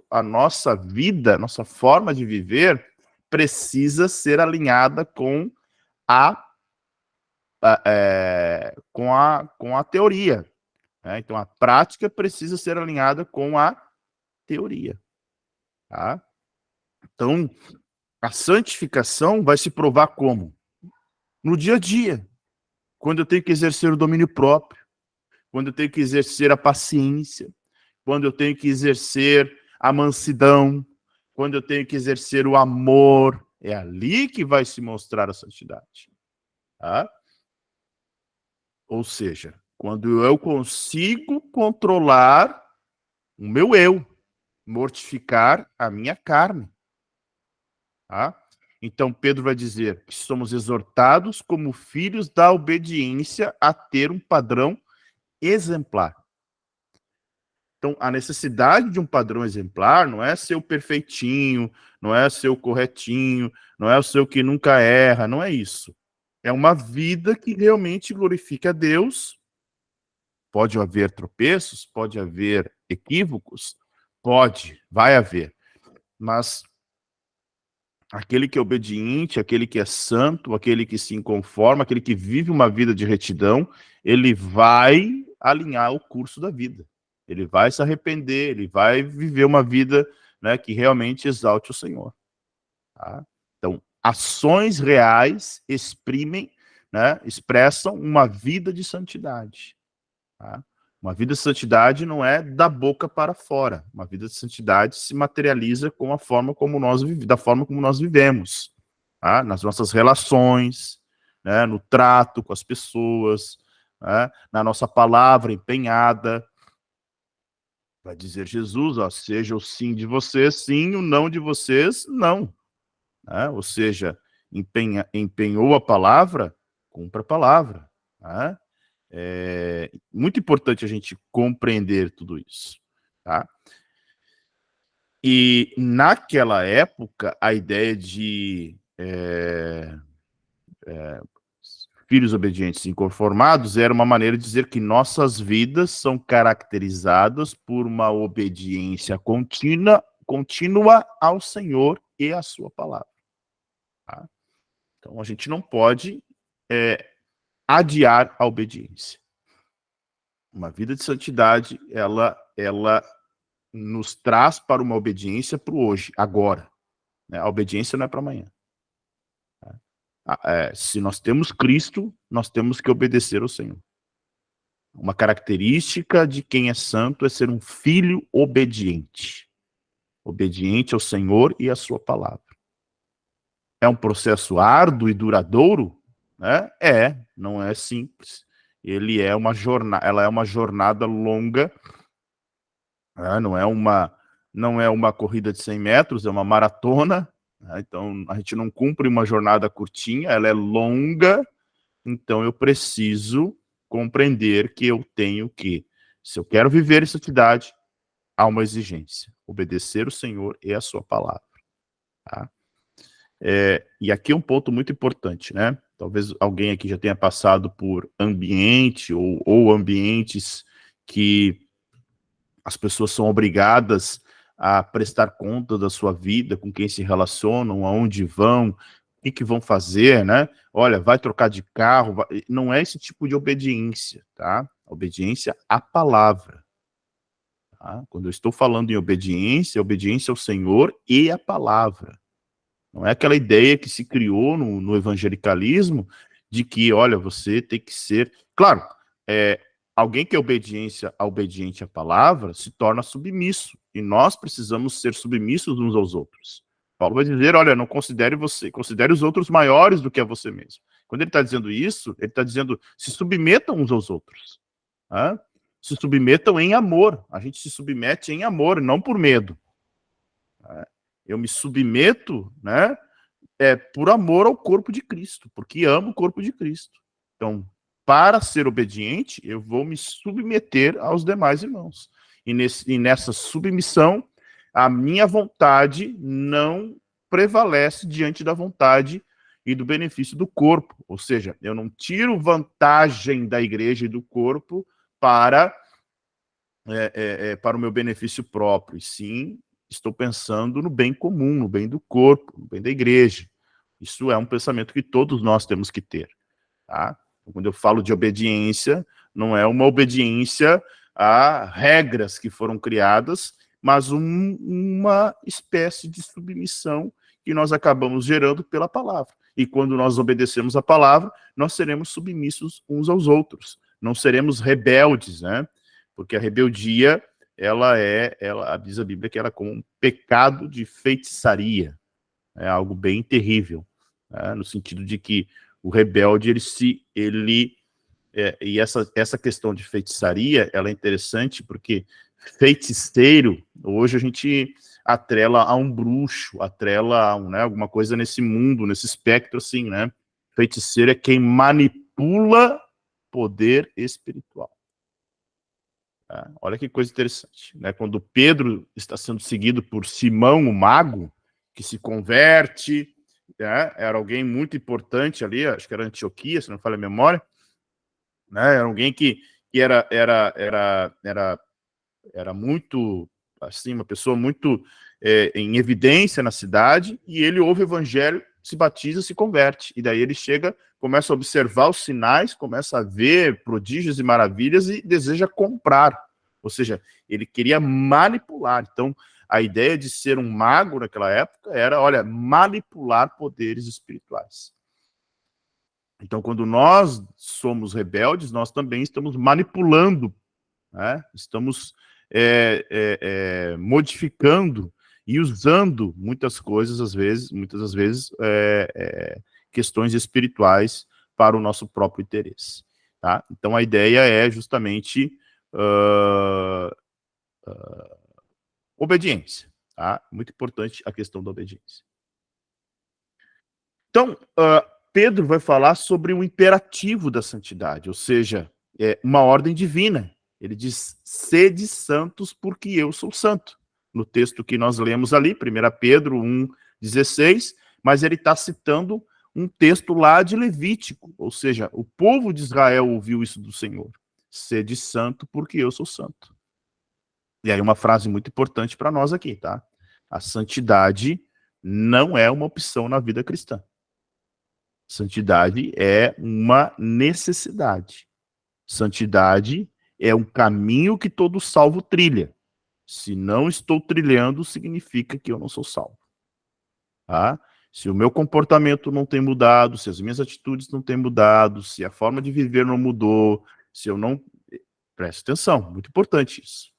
a nossa vida, nossa forma de viver precisa ser alinhada com com a teoria, né? Então, a prática precisa ser alinhada com a teoria. Tá? Então, a santificação vai se provar como? No dia a dia, quando eu tenho que exercer o domínio próprio, quando eu tenho que exercer a paciência, quando eu tenho que exercer a mansidão, quando eu tenho que exercer o amor, é ali que vai se mostrar a santidade. Tá? Ou seja, quando eu consigo controlar o meu eu, mortificar a minha carne. Tá? Então, Pedro vai dizer que somos exortados como filhos da obediência a ter um padrão exemplar. Então, a necessidade de um padrão exemplar não é ser o perfeitinho, não é ser o corretinho, não é o seu que nunca erra, não é isso. É uma vida que realmente glorifica a Deus. Pode haver tropeços, pode haver equívocos, vai haver. Mas aquele que é obediente, aquele que é santo, aquele que se conforma, aquele que vive uma vida de retidão, ele vai alinhar o curso da vida. Ele vai se arrepender, ele vai viver uma vida, né, que realmente exalte o Senhor. Tá? Então, ações reais exprimem, né, expressam uma vida de santidade. Tá? Uma vida de santidade não é da boca para fora. Uma vida de santidade se materializa com a forma como da forma como nós vivemos, tá? Nas nossas relações, né, no trato com as pessoas, né, na nossa palavra empenhada. Vai dizer Jesus, ó, seja o sim de vocês, sim, o não de vocês, não. Né? Ou seja, empenhou a palavra, cumpra a palavra. Né? É muito importante a gente compreender tudo isso. Tá? E naquela época, a ideia de filhos obedientes e inconformados era uma maneira de dizer que nossas vidas são caracterizadas por uma obediência contínua ao Senhor e à sua palavra. Tá? Então, a gente não pode adiar a obediência. Uma vida de santidade, ela nos traz para uma obediência para o hoje, agora. Né? A obediência não é para amanhã. Se nós temos Cristo, nós temos que obedecer ao Senhor. Uma característica de quem é santo é ser um filho obediente. Obediente ao Senhor e à sua palavra. É um processo árduo e duradouro? Né? Não é simples. Ela é uma jornada longa. Né? Não é uma corrida de 100 metros, é uma maratona. Então, a gente não cumpre uma jornada curtinha, ela é longa, então eu preciso compreender que eu tenho que, se eu quero viver em santidade, há uma exigência, obedecer o Senhor e a sua palavra. Tá? E aqui é um ponto muito importante, né? Talvez alguém aqui já tenha passado por ambiente ou ambientes que as pessoas são obrigadas a prestar conta da sua vida, com quem se relacionam, aonde vão, o que vão fazer, né? Olha, vai trocar de carro, não é esse tipo de obediência, tá? Obediência à palavra. Tá? Quando eu estou falando em obediência ao Senhor e à palavra. Não é aquela ideia que se criou no evangelicalismo de que, olha, você tem que ser... Claro, alguém que é obediente à palavra se torna submisso. E nós precisamos ser submissos uns aos outros. Paulo vai dizer, olha, não considere os outros maiores do que a você mesmo. Quando ele está dizendo isso, ele está dizendo, se submetam uns aos outros. Tá? Se submetam em amor. A gente se submete em amor, não por medo. Tá? Eu me submeto, né, por amor ao corpo de Cristo, porque amo o corpo de Cristo. Então, para ser obediente, eu vou me submeter aos demais irmãos. E nessa submissão, a minha vontade não prevalece diante da vontade e do benefício do corpo. Ou seja, eu não tiro vantagem da igreja e do corpo para para o meu benefício próprio, e sim estou pensando no bem comum, no bem do corpo, no bem da igreja. Isso é um pensamento que todos nós temos que ter. Tá? Quando eu falo de obediência, não é uma obediência a regras que foram criadas, mas uma espécie de submissão que nós acabamos gerando pela palavra. E quando nós obedecemos a palavra, nós seremos submissos uns aos outros. Não seremos rebeldes, né? Porque a rebeldia, ela diz a Bíblia que ela é como um pecado de feitiçaria. É algo bem terrível, né? No sentido de que o rebelde, e essa questão de feitiçaria, ela é interessante porque feiticeiro, hoje a gente atrela a um bruxo, atrela a né, alguma coisa nesse mundo, nesse espectro assim, né? Feiticeiro é quem manipula poder espiritual. Tá? Olha que coisa interessante, né? Quando Pedro está sendo seguido por Simão, o mago, que se converte, né? Era alguém muito importante ali, acho que era Antioquia, se não me falha a memória, né? Era alguém que era muito, assim, uma pessoa muito em evidência na cidade, e ele ouve o evangelho, se batiza, se converte, e daí ele chega, começa a observar os sinais, começa a ver prodígios e maravilhas e deseja comprar, ou seja, ele queria manipular. Então, a ideia de ser um mago naquela época era, olha, manipular poderes espirituais. Então, quando nós somos rebeldes, nós também estamos manipulando, né? Estamos modificando e usando muitas coisas, muitas das vezes, questões espirituais para o nosso próprio interesse. Tá? Então, a ideia é justamente obediência. Tá? Muito importante a questão da obediência. Então, Pedro vai falar sobre o imperativo da santidade, ou seja, uma ordem divina. Ele diz, sede santos porque eu sou santo. No texto que nós lemos ali, 1 Pedro 1,16, mas ele está citando um texto lá de Levítico, ou seja, o povo de Israel ouviu isso do Senhor. Sede santo porque eu sou santo. E aí uma frase muito importante para nós aqui, tá? A santidade não é uma opção na vida cristã. Santidade é uma necessidade. Santidade é um caminho que todo salvo trilha. Se não estou trilhando, significa que eu não sou salvo. Tá? Se o meu comportamento não tem mudado, se as minhas atitudes não têm mudado, se a forma de viver não mudou, se eu não... Preste atenção, muito importante isso.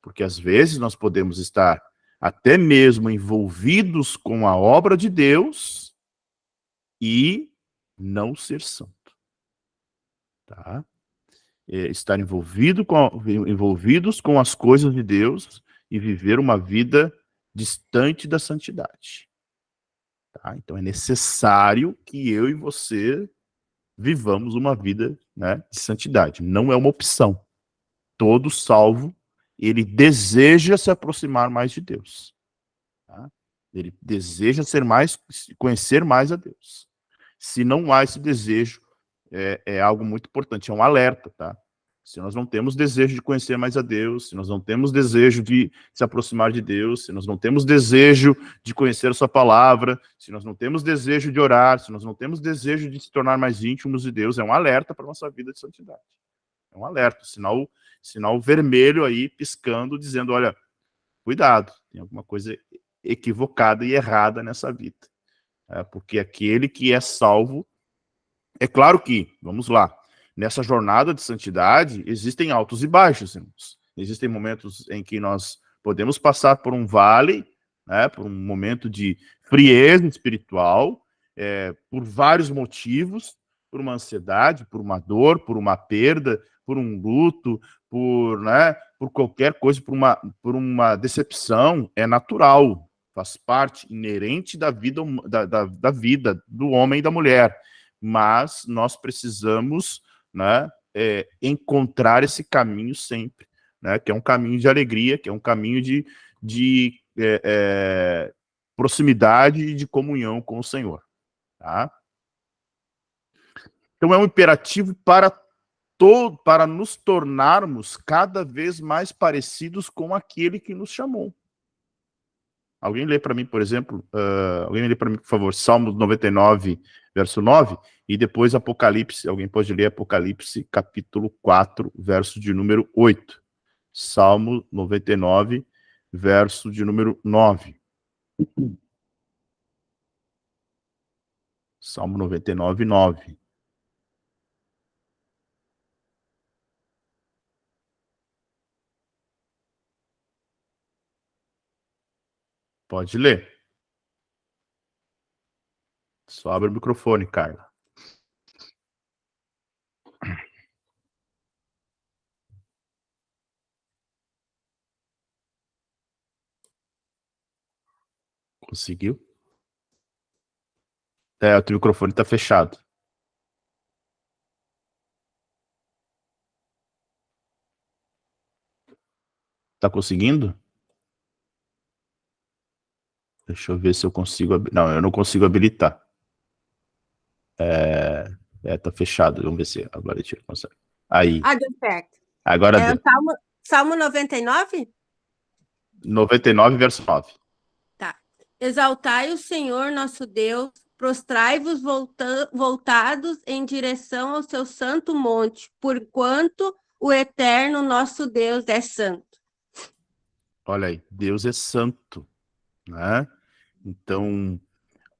Porque às vezes nós podemos estar até mesmo envolvidos com a obra de Deus e não ser santo. Tá? Estar envolvidos com as coisas de Deus e viver uma vida distante da santidade. Tá? Então é necessário que eu e você vivamos uma vida, né, de santidade. Não é uma opção. Todo salvo, ele deseja se aproximar mais de Deus. Tá? Ele deseja conhecer mais a Deus. Se não há esse desejo, é algo muito importante, é um alerta, tá? Se nós não temos desejo de conhecer mais a Deus, se nós não temos desejo de se aproximar de Deus, se nós não temos desejo de conhecer a sua palavra, se nós não temos desejo de orar, se nós não temos desejo de se tornar mais íntimos de Deus, é um alerta para a nossa vida de santidade. É um alerta, sinal vermelho aí piscando, dizendo, olha, cuidado, tem alguma coisa equivocada e errada nessa vida. Porque aquele que é salvo, é claro que, vamos lá, nessa jornada de santidade, existem altos e baixos, irmãos. Existem momentos em que nós podemos passar por um vale, né, por um momento de frieza espiritual, por vários motivos, por uma ansiedade, por uma dor, por uma perda, por um luto, por qualquer coisa, por uma decepção, é natural, faz parte inerente da vida, da vida do homem e da mulher. Mas nós precisamos, né, encontrar esse caminho sempre, né, que é um caminho de alegria, que é um caminho de proximidade e de comunhão com o Senhor. Tá? Então é um imperativo para para nos tornarmos cada vez mais parecidos com aquele que nos chamou. Alguém lê para mim, por exemplo, alguém lê para mim, por favor, Salmos 99, verso 9, e depois Apocalipse, alguém pode ler Apocalipse, capítulo 4, verso de número 8. Salmo 99, verso de número 9. Salmo 99, 9. Pode ler. Só abre o microfone, Carla. Conseguiu? O teu microfone está fechado. Tá conseguindo? Deixa eu ver se eu consigo... Não, eu não consigo habilitar. Tá fechado. Vamos ver se agora a gente consegue. Aí. Deu certo. Agora deu. Salmo 99? 99, verso 9. Tá. Exaltai o Senhor nosso Deus, prostrai-vos voltados em direção ao seu santo monte, porquanto o eterno nosso Deus é santo. Olha aí, Deus é santo, né? Então,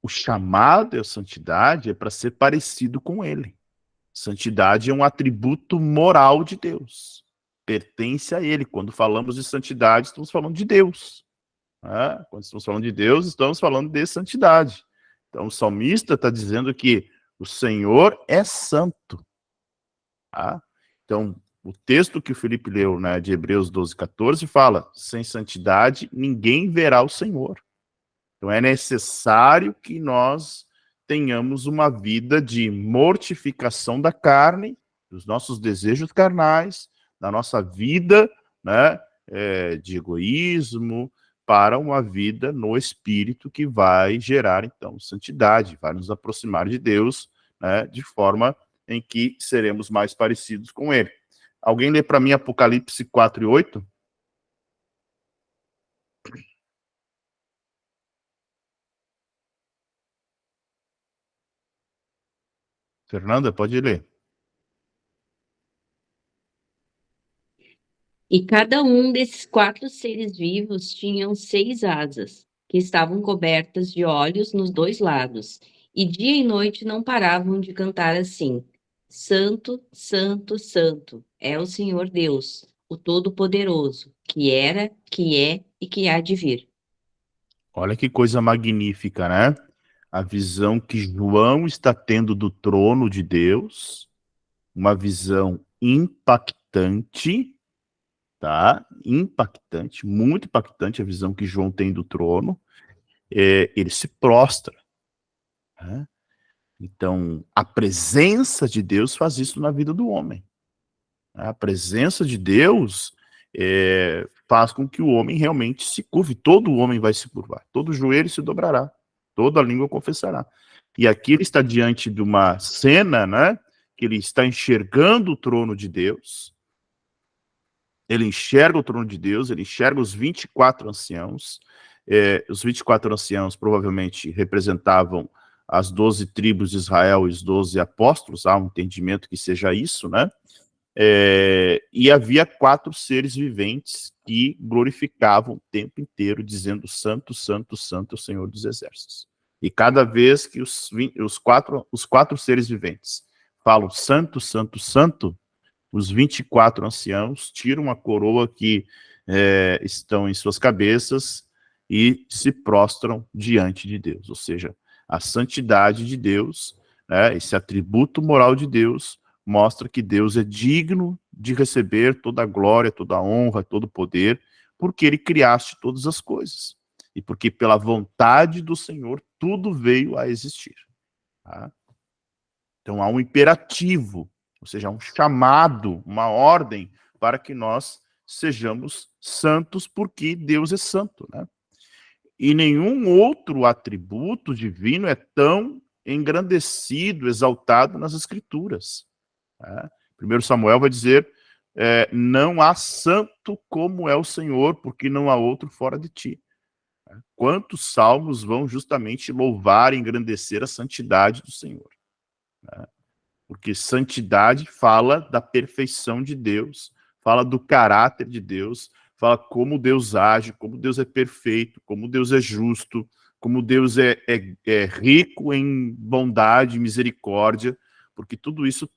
o chamado à santidade é para ser parecido com ele. Santidade é um atributo moral de Deus. Pertence a ele. Quando falamos de santidade, estamos falando de Deus. Né? Quando estamos falando de Deus, estamos falando de santidade. Então, o salmista está dizendo que o Senhor é santo. Tá? Então, o texto que o Felipe leu, né, de Hebreus 12, 14, fala: sem santidade ninguém verá o Senhor. Então é necessário que nós tenhamos uma vida de mortificação da carne, dos nossos desejos carnais, da nossa vida, né, de egoísmo, para uma vida no Espírito que vai gerar, então, santidade, vai nos aproximar de Deus, né, de forma em que seremos mais parecidos com Ele. Alguém lê para mim Apocalipse 4 e 8? Fernanda, pode ler. E cada um desses 4 seres vivos tinham 6 asas, que estavam cobertas de olhos nos 2 lados, e dia e noite não paravam de cantar assim: Santo, Santo, Santo, é o Senhor Deus, o Todo-Poderoso, que era, que é e que há de vir. Olha que coisa magnífica, né? A visão que João está tendo do trono de Deus, uma visão impactante, tá? Impactante, muito impactante a visão que João tem do trono. Ele se prostra, né? Então, a presença de Deus faz isso na vida do homem. A presença de Deus faz com que o homem realmente se curve. Todo homem vai se curvar, todo joelho se dobrará, toda língua confessará. E aqui ele está diante de uma cena, né, que ele está enxergando o trono de Deus. Ele enxerga o trono de Deus, ele enxerga os 24 anciãos. Os 24 anciãos provavelmente representavam as 12 tribos de Israel e os 12 apóstolos. Há um entendimento que seja isso, né? E havia 4 seres viventes que glorificavam o tempo inteiro, dizendo: Santo, Santo, Santo, o Senhor dos Exércitos. E cada vez que os quatro seres viventes falam Santo, Santo, Santo, os 24 anciãos tiram a coroa que estão em suas cabeças e se prostram diante de Deus. Ou seja, a santidade de Deus, né, esse atributo moral de Deus, mostra que Deus é digno de receber toda a glória, toda a honra, todo o poder, porque ele criaste todas as coisas. E porque pela vontade do Senhor tudo veio a existir. Tá? Então há um imperativo, ou seja, um chamado, uma ordem para que nós sejamos santos, porque Deus é santo, né? E nenhum outro atributo divino é tão engrandecido, exaltado nas Escrituras. Tá? 1 Samuel vai dizer, não há santo como é o Senhor, porque não há outro fora de ti. Quantos salmos vão justamente louvar e engrandecer a santidade do Senhor? Porque santidade fala da perfeição de Deus, fala do caráter de Deus, fala como Deus age, como Deus é perfeito, como Deus é justo, como Deus é rico em bondade e misericórdia, porque tudo isso,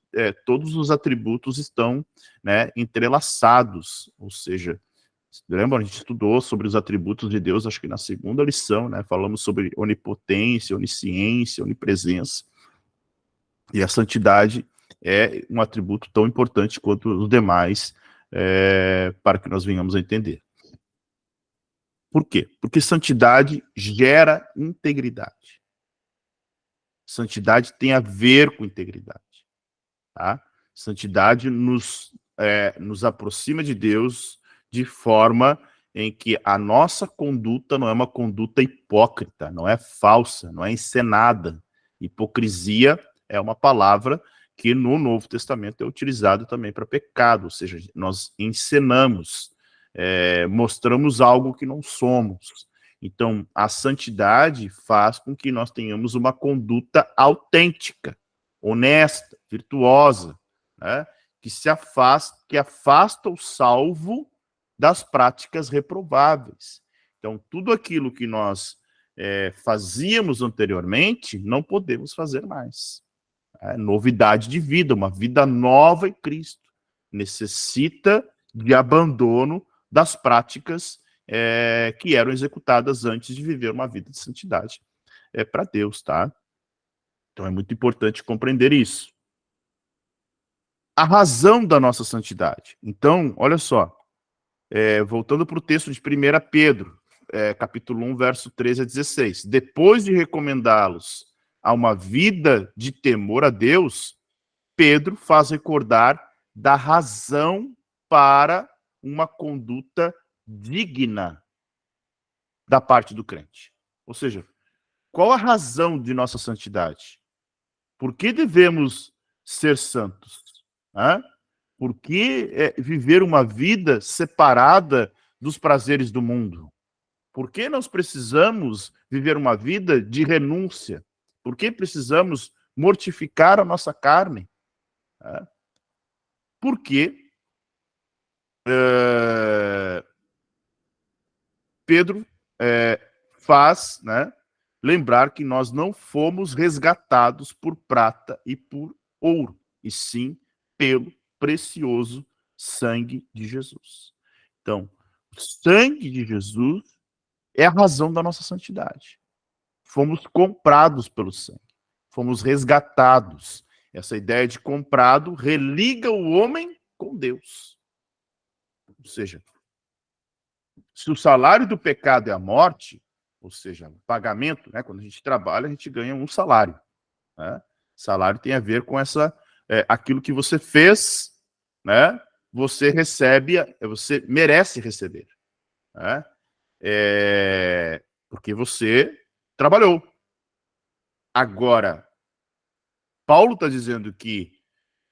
todos os atributos estão, né, entrelaçados, ou seja, lembra, a gente estudou sobre os atributos de Deus, acho que na segunda lição, né, falamos sobre onipotência, onisciência, onipresença, e a santidade é um atributo tão importante quanto os demais, para que nós venhamos a entender. Por quê? Porque santidade gera integridade. Santidade tem a ver com integridade. Tá? Santidade nos aproxima de Deus de forma em que a nossa conduta não é uma conduta hipócrita, não é falsa, não é encenada. Hipocrisia é uma palavra que no Novo Testamento é utilizada também para pecado, ou seja, nós encenamos, mostramos algo que não somos. Então, a santidade faz com que nós tenhamos uma conduta autêntica, honesta, virtuosa, né? que afasta o salvo das práticas reprováveis. Então, tudo aquilo que nós fazíamos anteriormente, não podemos fazer mais. Novidade de vida, uma vida nova em Cristo. Necessita de abandono das práticas que eram executadas antes de viver uma vida de santidade para Deus, tá? Então é muito importante compreender isso. A razão da nossa santidade. Então, olha só, voltando para o texto de 1 Pedro, capítulo 1, verso 13 a 16. Depois de recomendá-los a uma vida de temor a Deus, Pedro faz recordar da razão para uma conduta digna da parte do crente. Ou seja, qual a razão de nossa santidade? Por que devemos ser santos? Por que viver uma vida separada dos prazeres do mundo? Por que nós precisamos viver uma vida de renúncia? Por que precisamos mortificar a nossa carne? Porque Pedro faz, né, lembrar que nós não fomos resgatados por prata e por ouro, e sim pelo precioso sangue de Jesus. Então, o sangue de Jesus é a razão da nossa santidade. Fomos comprados pelo sangue. Fomos resgatados. Essa ideia de comprado religa o homem com Deus. Ou seja, se o salário do pecado é a morte, ou seja, o pagamento, né, quando a gente trabalha, a gente ganha um salário. Né? Salário tem a ver com aquilo que você fez, né, você recebe, você merece receber. Né? Porque você trabalhou. Agora, Paulo está dizendo que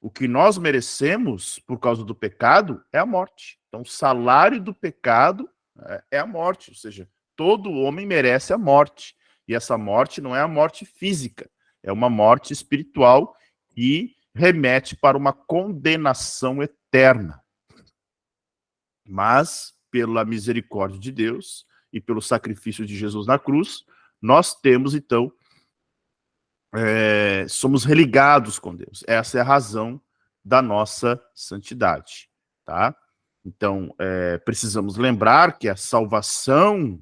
o que nós merecemos por causa do pecado é a morte. Então, o salário do pecado é a morte, ou seja, todo homem merece a morte. E essa morte não é a morte física, é uma morte espiritual que remete para uma condenação eterna. Mas, pela misericórdia de Deus e pelo sacrifício de Jesus na cruz, nós temos, então, somos religados com Deus. Essa é a razão da nossa santidade, tá? Então, precisamos lembrar que a salvação,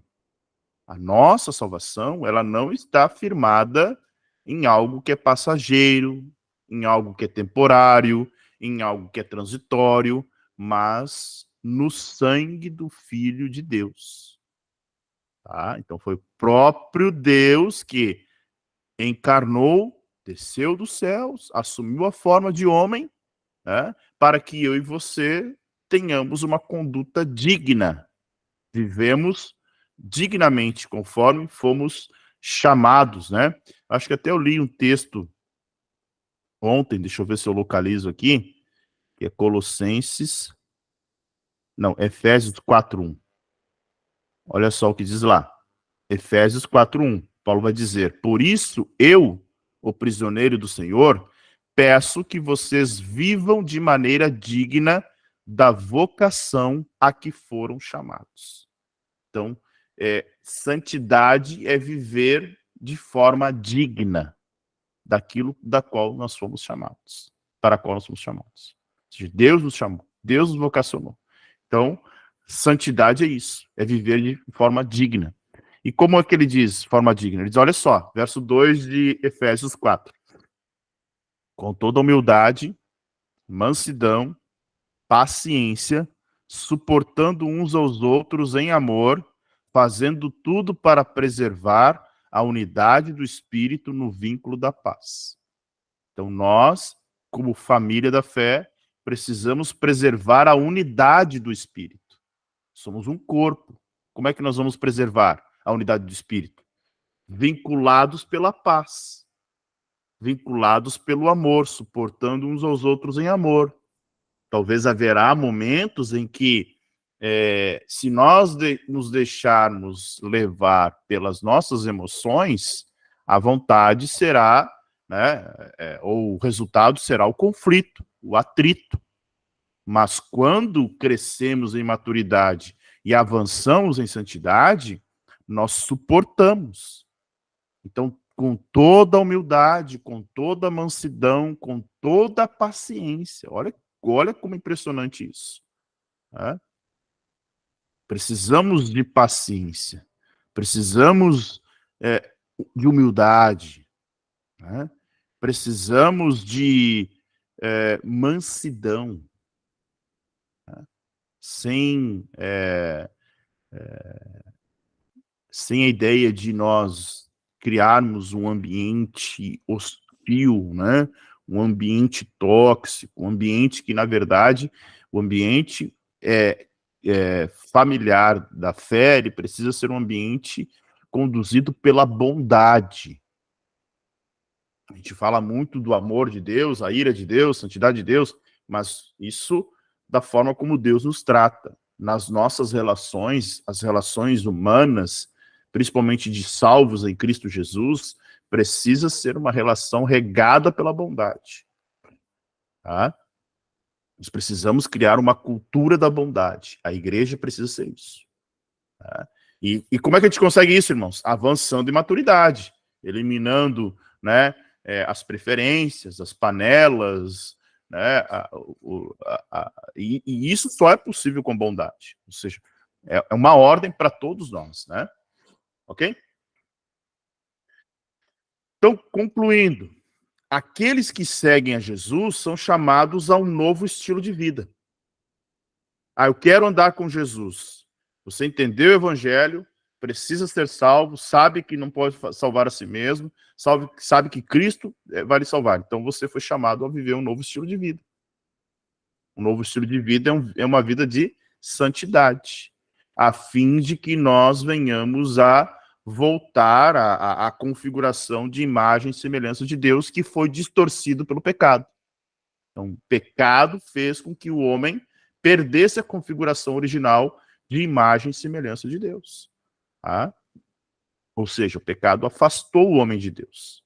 a nossa salvação, ela não está firmada em algo que é passageiro, em algo que é temporário, em algo que é transitório, mas no sangue do Filho de Deus. Tá? Então, foi o próprio Deus que encarnou, desceu dos céus, assumiu a forma de homem, né, para que eu e você tenhamos uma conduta digna. Vivemos dignamente, conforme fomos chamados, né? Acho que até eu li um texto ontem, deixa eu ver se eu localizo aqui, que é Efésios 4:1. Olha só o que diz lá. Efésios 4:1. Paulo vai dizer: por isso eu, o prisioneiro do Senhor, peço que vocês vivam de maneira digna da vocação a que foram chamados. Então, santidade é viver de forma digna daquilo da qual nós fomos chamados, para a qual nós fomos chamados. Ou seja, Deus nos chamou, Deus nos vocacionou. Então, santidade é isso, é viver de forma digna. E como é que ele diz, forma digna? Ele diz, olha só, verso 2 de Efésios 4. Com toda humildade, mansidão, paciência, suportando uns aos outros em amor, fazendo tudo para preservar a unidade do Espírito no vínculo da paz. Então nós, como família da fé, precisamos preservar a unidade do Espírito. Somos um corpo. Como é que nós vamos preservar a unidade do Espírito? Vinculados pela paz. Vinculados pelo amor, suportando uns aos outros em amor. Talvez haverá momentos em que, se nós nos deixarmos levar pelas nossas emoções, a vontade será, ou o resultado será o conflito, o atrito. Mas quando crescemos em maturidade e avançamos em santidade, nós suportamos. Então, com toda a humildade, com toda a mansidão, com toda a paciência. Olha como é impressionante isso. Precisamos de paciência. Precisamos de humildade. Precisamos de mansidão. Sem a ideia de nós criarmos um ambiente hostil, um ambiente tóxico, um ambiente que, na verdade, o ambiente familiar da fé, ele precisa ser um ambiente conduzido pela bondade. A gente fala muito do amor de Deus, a ira de Deus, santidade de Deus, mas isso da forma como Deus nos trata. Nas nossas relações, as relações humanas, principalmente de salvos em Cristo Jesus, precisa ser uma relação regada pela bondade. Tá? Nós precisamos criar uma cultura da bondade. A igreja precisa ser isso. Tá? E como é que a gente consegue isso, irmãos? Avançando em maturidade, eliminando as preferências, as panelas, e isso só é possível com bondade. Ou seja, é uma ordem para todos nós, Ok? Então, concluindo, aqueles que seguem a Jesus são chamados a um novo estilo de vida. Eu quero andar com Jesus. Você entendeu o evangelho, precisa ser salvo, sabe que não pode salvar a si mesmo, sabe que Cristo vai lhe salvar. Então você foi chamado a viver um novo estilo de vida. Um novo estilo de vida é uma vida de santidade, a fim de que nós venhamos a voltar à configuração de imagem e semelhança de Deus que foi distorcido pelo pecado. Então, o pecado fez com que o homem perdesse a configuração original de imagem e semelhança de Deus. Ou seja, o pecado afastou o homem de Deus.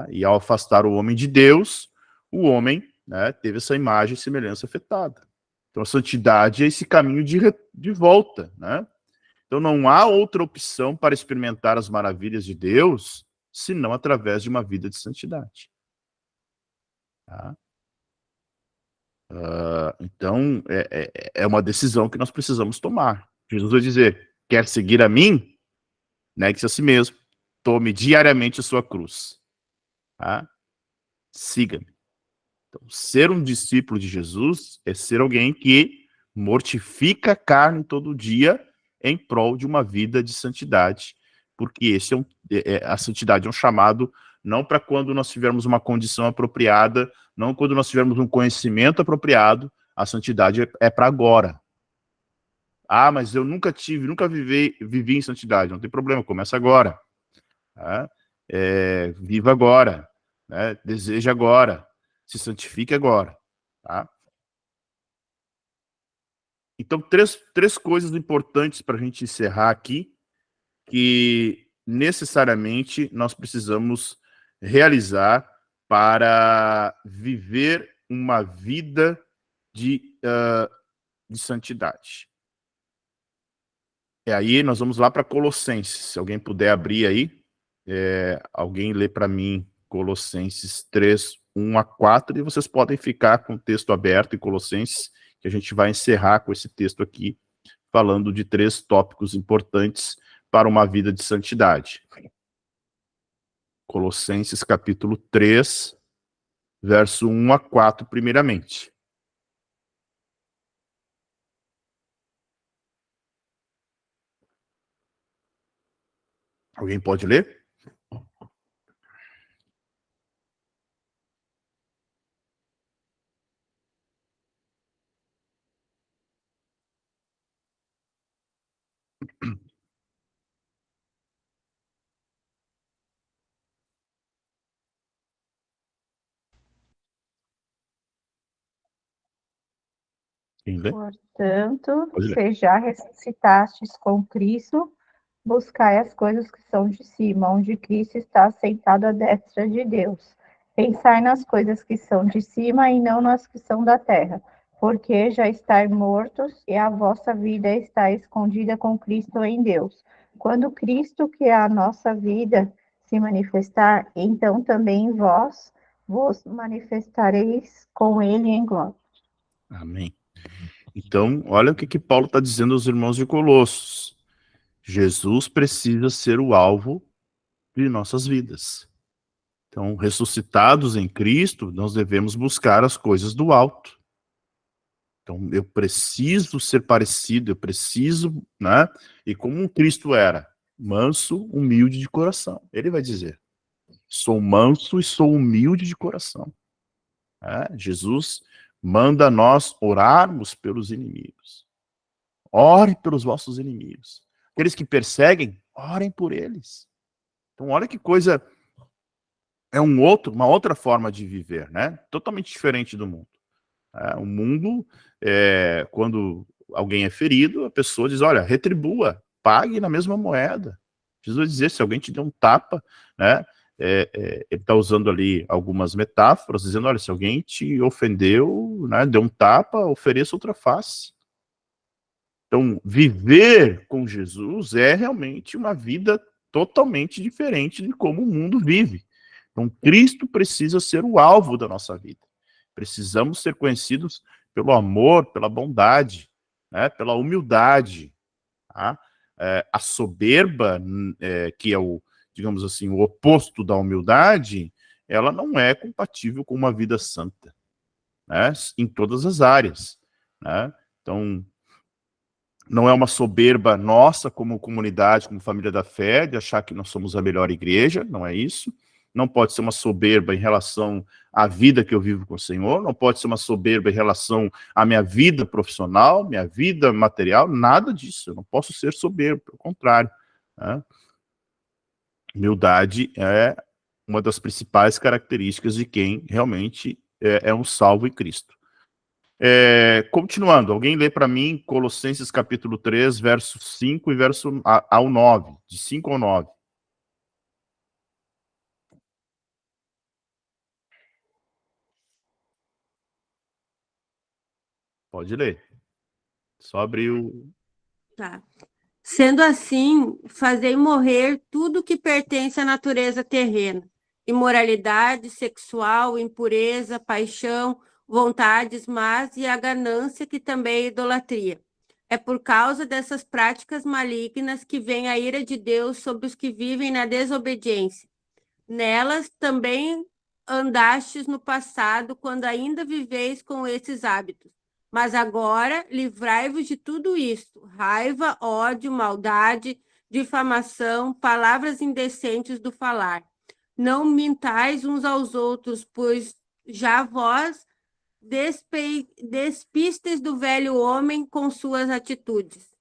E ao afastar o homem de Deus, o homem teve essa imagem e semelhança afetada. Então, a santidade é esse caminho de volta, Então, não há outra opção para experimentar as maravilhas de Deus, senão através de uma vida de santidade. Então, é uma decisão que nós precisamos tomar. Jesus vai dizer, quer seguir a mim? Negue-se a si mesmo. Tome diariamente a sua cruz. Siga-me. Então, ser um discípulo de Jesus é ser alguém que mortifica a carne todo dia em prol de uma vida de santidade, porque a santidade é um chamado não para quando nós tivermos uma condição apropriada, não quando nós tivermos um conhecimento apropriado, a santidade é para agora. Mas eu nunca vivi em santidade, não tem problema, começa agora. Viva agora, deseja agora, se santifique agora. Então, três coisas importantes para a gente encerrar aqui, que necessariamente nós precisamos realizar para viver uma vida de santidade. E aí nós vamos lá para Colossenses. Se alguém puder abrir aí, alguém lê para mim Colossenses 3, 1 a 4, e vocês podem ficar com o texto aberto em Colossenses, que a gente vai encerrar com esse texto aqui, falando de 3 tópicos importantes para uma vida de santidade. Colossenses capítulo 3, verso 1 a 4, primeiramente. Alguém pode ler? Quem lê? Portanto, Pode ler. se já ressuscitastes com Cristo, buscai as coisas que são de cima, onde Cristo está assentado à destra de Deus. Pensai nas coisas que são de cima e não nas que são da terra, porque já estáis mortos e a vossa vida está escondida com Cristo em Deus. Quando Cristo, que é a nossa vida, se manifestar, então também vós vos manifestareis com ele em glória. Amém. Então, olha o que Paulo está dizendo aos irmãos de Colossos. Jesus precisa ser o alvo de nossas vidas. Então, ressuscitados em Cristo, nós devemos buscar as coisas do alto. Então, eu preciso ser parecido, eu preciso, né? E como Cristo era, manso, humilde de coração. Ele vai dizer, sou manso e sou humilde de coração. Jesus manda nós orarmos pelos inimigos. Ore pelos vossos inimigos. Aqueles que perseguem, orem por eles. Então, olha que coisa, uma outra forma de viver, né? Totalmente diferente do mundo. O mundo, quando alguém é ferido, a pessoa diz, olha, retribua, pague na mesma moeda. Jesus vai dizer, se alguém te der um tapa, né? Ele está usando ali algumas metáforas, dizendo, olha, se alguém te ofendeu, né, deu um tapa, ofereça outra face. Então, viver com Jesus é realmente uma vida totalmente diferente de como o mundo vive. Então, Cristo precisa ser o alvo da nossa vida. Precisamos ser conhecidos pelo amor, pela bondade, né, pela humildade. Tá? A soberba, que é digamos assim, o oposto da humildade, ela não é compatível com uma vida santa, né, em todas as áreas. Né? Então, não é uma soberba nossa como comunidade, como família da fé, de achar que nós somos a melhor igreja, não é isso. Não pode ser uma soberba em relação à vida que eu vivo com o Senhor, não pode ser uma soberba em relação à minha vida profissional, minha vida material, nada disso. Eu não posso ser soberbo, pelo contrário. Né? Humildade é uma das principais características de quem realmente é um salvo em Cristo. Continuando, alguém lê para mim Colossenses capítulo 3, verso 5 e verso ao 9, de 5 ao 9. Pode ler. Só abrir o... Tá. Sendo assim, fazei morrer tudo que pertence à natureza terrena: imoralidade sexual, impureza, paixão, vontades más e a ganância, que também é idolatria. É por causa dessas práticas malignas que vem a ira de Deus sobre os que vivem na desobediência. Nelas também andastes no passado, quando ainda viveis com esses hábitos. Mas agora livrai-vos de tudo isto: raiva, ódio, maldade, difamação, palavras indecentes do falar. Não mintais uns aos outros, pois já vós despistes do velho homem com suas atitudes.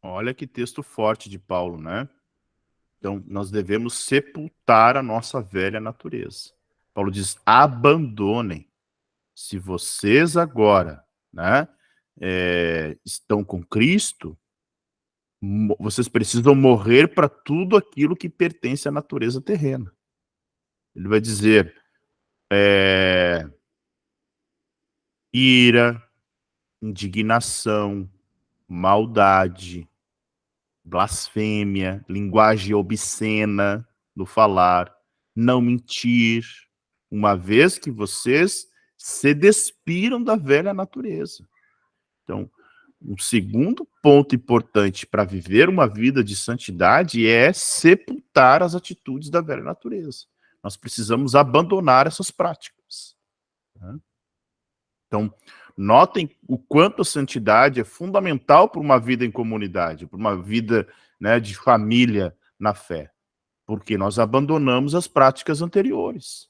Olha que texto forte de Paulo, né? Então, nós devemos sepultar a nossa velha natureza. Paulo diz, abandonem. Se vocês agora, né, estão com Cristo, vocês precisam morrer para tudo aquilo que pertence à natureza terrena. Ele vai dizer ira, indignação, maldade, blasfêmia, linguagem obscena no falar, não mentir, uma vez que vocês se despiram da velha natureza. Então, um segundo ponto importante para viver uma vida de santidade é sepultar as atitudes da velha natureza. Nós precisamos abandonar essas práticas. Né? Então, notem o quanto a santidade é fundamental para uma vida em comunidade, para uma vida, né, de família na fé, porque nós abandonamos as práticas anteriores.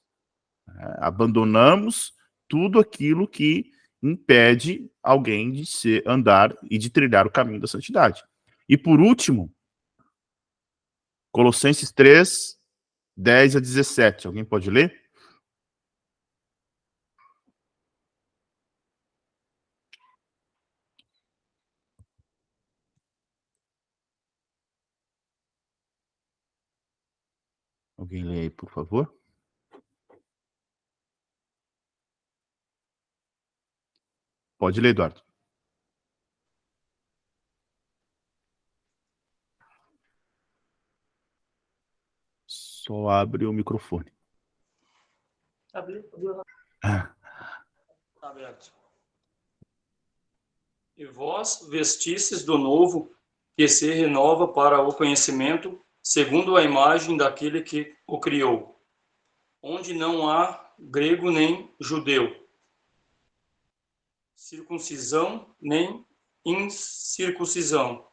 Né? Abandonamos tudo aquilo que impede alguém de andar e de trilhar o caminho da santidade. E por último, Colossenses 3, 10 a 17. Alguém pode ler? Alguém lê aí, por favor? Pode ler, Eduardo. Só abre o microfone. Aberto. E vós vestistes do novo, que se renova para o conhecimento, segundo a imagem daquele que o criou, onde não há grego nem judeu, circuncisão nem incircuncisão,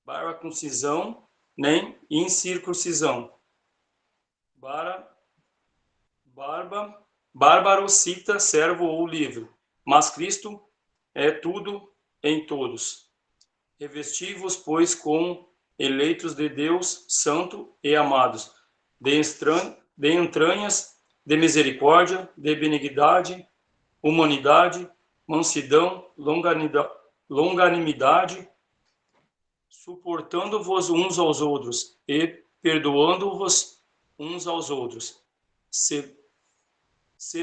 barbaconcisão nem incircuncisão, bárbaro, cita, servo ou livre, mas Cristo é tudo em todos. Revesti-vos, pois, como eleitos de Deus, santo e amados, de entranhas, de misericórdia, de benignidade, humanidade, mansidão, longanimidade, suportando-vos uns aos outros e perdoando-vos uns aos outros. Se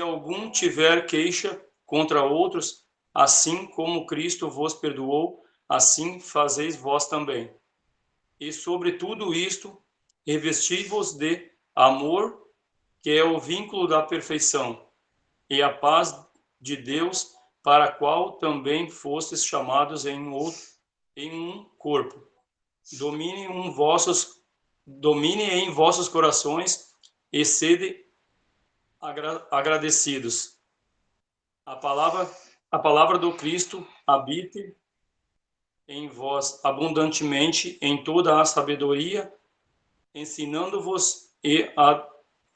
algum tiver queixa contra outros, assim como Cristo vos perdoou, assim fazeis vós também. E sobre tudo isto, revesti-vos de amor, que é o vínculo da perfeição, e a paz de Deus, para a qual também fostes chamados em um corpo. Domine em vossos corações e sede agradecidos. A palavra do Cristo habite em vós abundantemente em toda a sabedoria, ensinando-vos e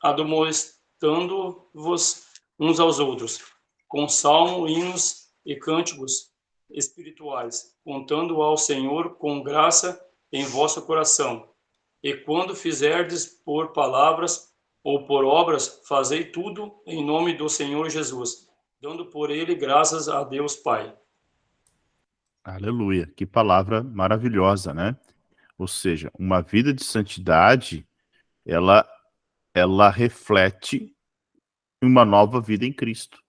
admoestando-vos uns aos outros, com salmos, hinos e cânticos espirituais, contando ao Senhor com graça em vosso coração. E quando fizerdes por palavras ou por obras, fazei tudo em nome do Senhor Jesus, dando por ele graças a Deus Pai. Aleluia, que palavra maravilhosa, né? Ou seja, uma vida de santidade, ela reflete uma nova vida em Cristo.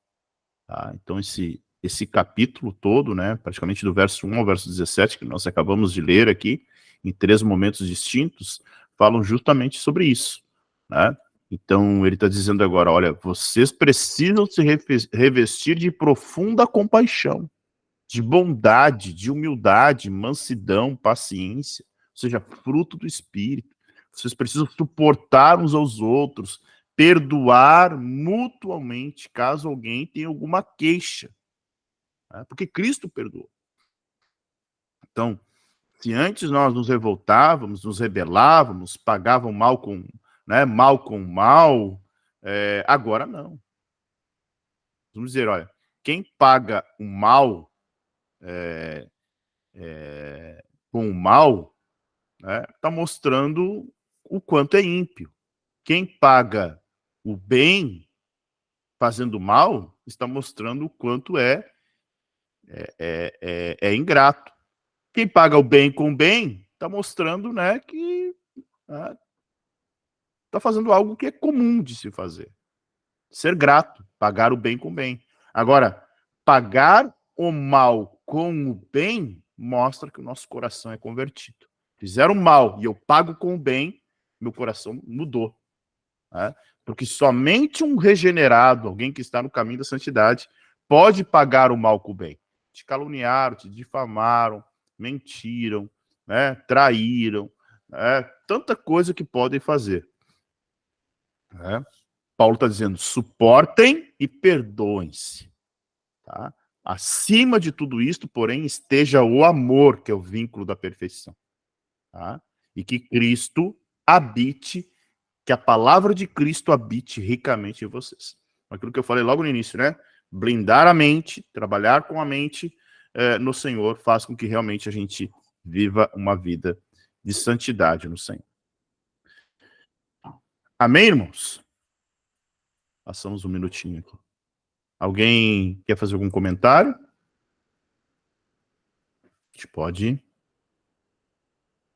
Tá? Então, esse capítulo todo, né, praticamente do verso 1 ao verso 17, que nós acabamos de ler aqui, em 3 momentos distintos, falam justamente sobre isso. Né? Então, ele está dizendo agora, olha, vocês precisam se revestir de profunda compaixão, de bondade, de humildade, mansidão, paciência, ou seja, fruto do Espírito. Vocês precisam suportar uns aos outros, perdoar mutuamente, caso alguém tenha alguma queixa. Né? Porque Cristo perdoou. Então, se antes nós nos revoltávamos, nos rebelávamos, pagavam mal com mal, agora não. Vamos dizer, olha, quem paga o mal com o mal, está mostrando o quanto é ímpio. Quem paga o bem fazendo mal, está mostrando o quanto é ingrato. Quem paga o bem com o bem, está mostrando, né, que está fazendo algo que é comum de se fazer. Ser grato, pagar o bem com o bem. Agora, pagar o mal com o bem mostra que o nosso coração é convertido. Fizeram mal e eu pago com o bem, meu coração mudou. Né? Porque somente um regenerado, alguém que está no caminho da santidade, pode pagar o mal com o bem. Te caluniaram, te difamaram, mentiram, né? Traíram, né? Tanta coisa que podem fazer. Né? Paulo está dizendo, suportem e perdoem-se. Tá? Acima de tudo isto, porém, esteja o amor, que é o vínculo da perfeição. Tá? E que Cristo habite, que a palavra de Cristo habite ricamente em vocês. Aquilo que eu falei logo no início, né? Blindar a mente, trabalhar com a mente no Senhor, faz com que realmente a gente viva uma vida de santidade no Senhor. Amém, irmãos? Passamos um minutinho aqui. Alguém quer fazer algum comentário? A gente pode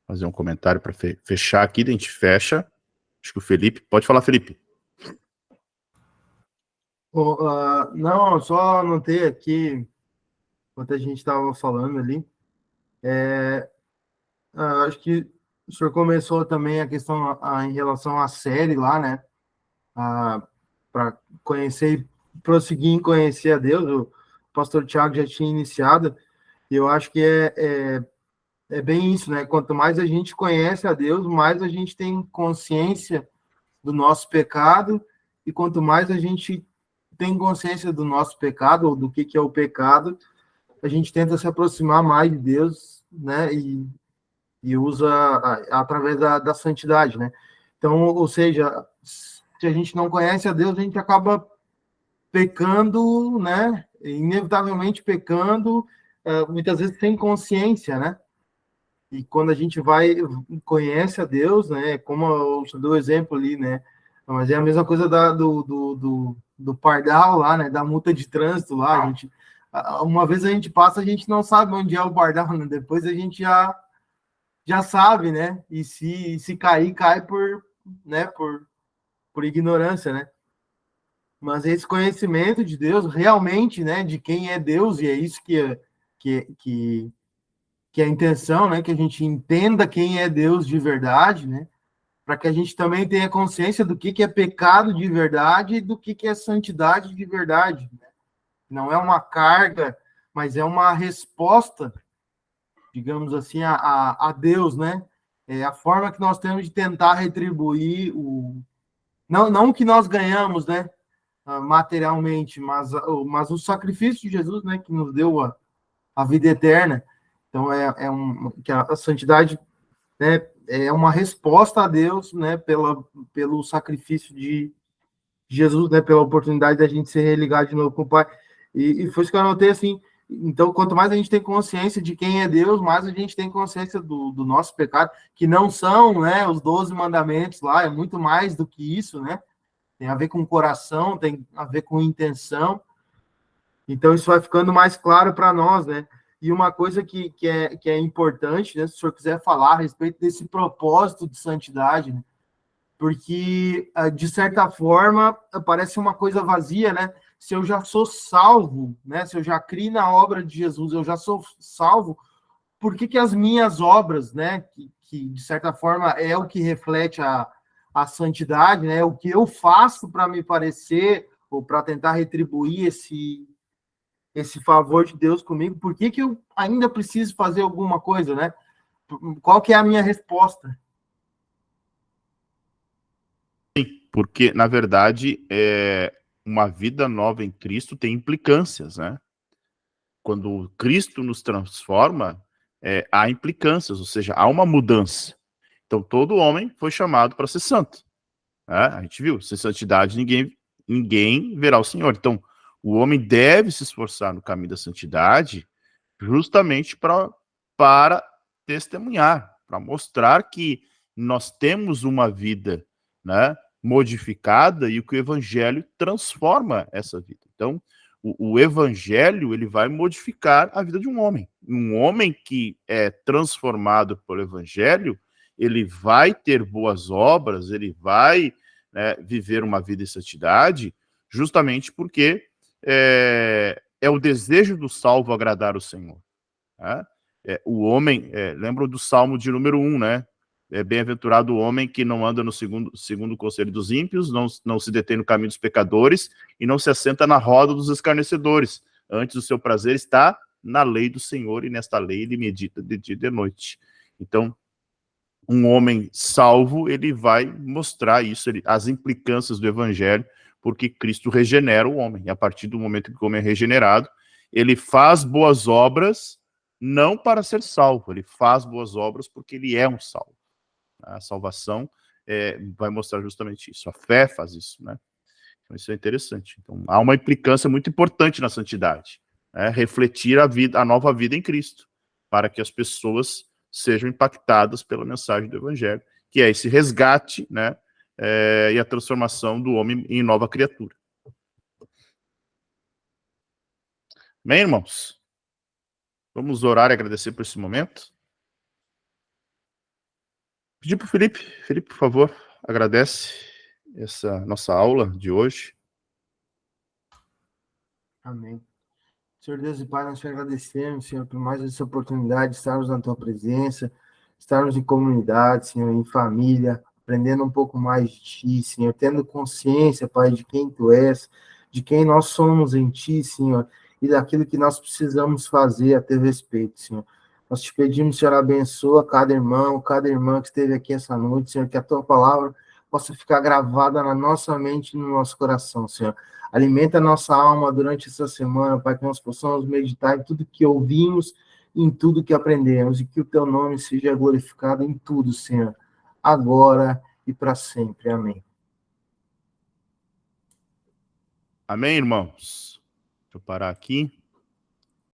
fazer um comentário para fechar aqui, daí a gente fecha. Acho que o Felipe... Pode falar, Felipe. Não, só anotei aqui, enquanto a gente estava falando ali, acho que o senhor começou também a questão em relação à série lá, né? Para conhecer e prosseguir em conhecer a Deus, o pastor Tiago já tinha iniciado, e eu acho que é bem isso, né? Quanto mais a gente conhece a Deus, mais a gente tem consciência do nosso pecado, e quanto mais a gente tem consciência do nosso pecado, ou do que é o pecado, a gente tenta se aproximar mais de Deus, né? E usa através da santidade, né? Então, ou seja, se a gente não conhece a Deus, a gente acaba pecando, né? Inevitavelmente pecando, muitas vezes sem consciência, né? E quando a gente conhece a Deus, né? Como eu dou o exemplo ali, né? Mas é a mesma coisa do pardal lá, né? Da multa de trânsito lá. Uma vez a gente passa, a gente não sabe onde é o pardal, né? Depois a gente já sabe, né? E se cair, cai por ignorância, né? Mas esse conhecimento de Deus, realmente, né? De quem é Deus, e é isso que é a intenção, né? Que a gente entenda quem é Deus de verdade, né? Para que a gente também tenha consciência do que é pecado de verdade e do que é santidade de verdade. Né? Não é uma carga, mas é uma resposta, digamos assim, a Deus, né? É a forma que nós temos de tentar retribuir não o que nós ganhamos, né? Materialmente, mas o sacrifício de Jesus, né? Que nos deu a vida eterna. Então, que a santidade, né, é uma resposta a Deus, né? Pelo sacrifício de Jesus, né? Pela oportunidade da gente se religar de novo com o Pai. E foi isso que eu anotei, assim. Então, quanto mais a gente tem consciência de quem é Deus, mais a gente tem consciência do nosso pecado, que não são, né, os 12 mandamentos lá, é muito mais do que isso, né? Tem a ver com o coração, tem a ver com intenção. Então, isso vai ficando mais claro para nós, né? E uma coisa que é importante, né, se o senhor quiser falar a respeito desse propósito de santidade, né? Porque, de certa forma, parece uma coisa vazia, né? Se eu já sou salvo, né? Se eu já criei na obra de Jesus, eu já sou salvo, por que as minhas obras, né? Que de certa forma é o que reflete a santidade, né? O que eu faço para me parecer, ou para tentar retribuir esse favor de Deus comigo, por que eu ainda preciso fazer alguma coisa, né? Qual que é a minha resposta? Porque, na verdade, uma vida nova em Cristo tem implicâncias, né? Quando Cristo nos transforma, há implicâncias, ou seja, há uma mudança. Então, todo homem foi chamado para ser santo. Né? A gente viu, sem santidade ninguém verá o Senhor. Então, o homem deve se esforçar no caminho da santidade justamente para testemunhar, para mostrar que nós temos uma vida, né, modificada e que o evangelho transforma essa vida. Então, o evangelho, ele vai modificar a vida de um homem. Um homem que é transformado pelo evangelho, ele vai ter boas obras, ele vai, né, viver uma vida em santidade, justamente porque é o desejo do salvo agradar o Senhor. Né? O homem, lembra do Salmo de número 1, né? Bem-aventurado o homem que não anda no segundo o conselho dos ímpios, não se detém no caminho dos pecadores e não se assenta na roda dos escarnecedores. Antes, o seu prazer está na lei do Senhor, e nesta lei ele medita de dia e de noite. Então, um homem salvo, ele vai mostrar isso, as implicâncias do evangelho, porque Cristo regenera o homem. E a partir do momento que o homem é regenerado, ele faz boas obras, não para ser salvo, ele faz boas obras porque ele é um salvo. A salvação vai mostrar justamente isso. A fé faz isso, né? Então, isso é interessante. Então, há uma implicância muito importante na santidade, né? Refletir a nova vida em Cristo, para que as pessoas sejam impactadas pela mensagem do Evangelho, que é esse resgate, né? E a transformação do homem em nova criatura. Bem, irmãos? Vamos orar e agradecer por esse momento. Pedir para o Felipe. Felipe, por favor, agradece essa nossa aula de hoje. Amém. Senhor Deus e Pai, nós te agradecemos, Senhor, por mais essa oportunidade de estarmos na tua presença, estarmos em comunidade, Senhor, em família, aprendendo um pouco mais de ti, Senhor, tendo consciência, Pai, de quem tu és, de quem nós somos em ti, Senhor, e daquilo que nós precisamos fazer a teu respeito, Senhor. Nós te pedimos, Senhor, abençoa cada irmão, cada irmã que esteve aqui essa noite, Senhor, que a tua palavra possa ficar gravada na nossa mente e no nosso coração, Senhor. Alimenta a nossa alma durante essa semana, Pai, que nós possamos meditar em tudo que ouvimos, em tudo que aprendemos, e que o teu nome seja glorificado em tudo, Senhor, agora e para sempre. Amém. Amém, irmãos? Deixa eu parar aqui.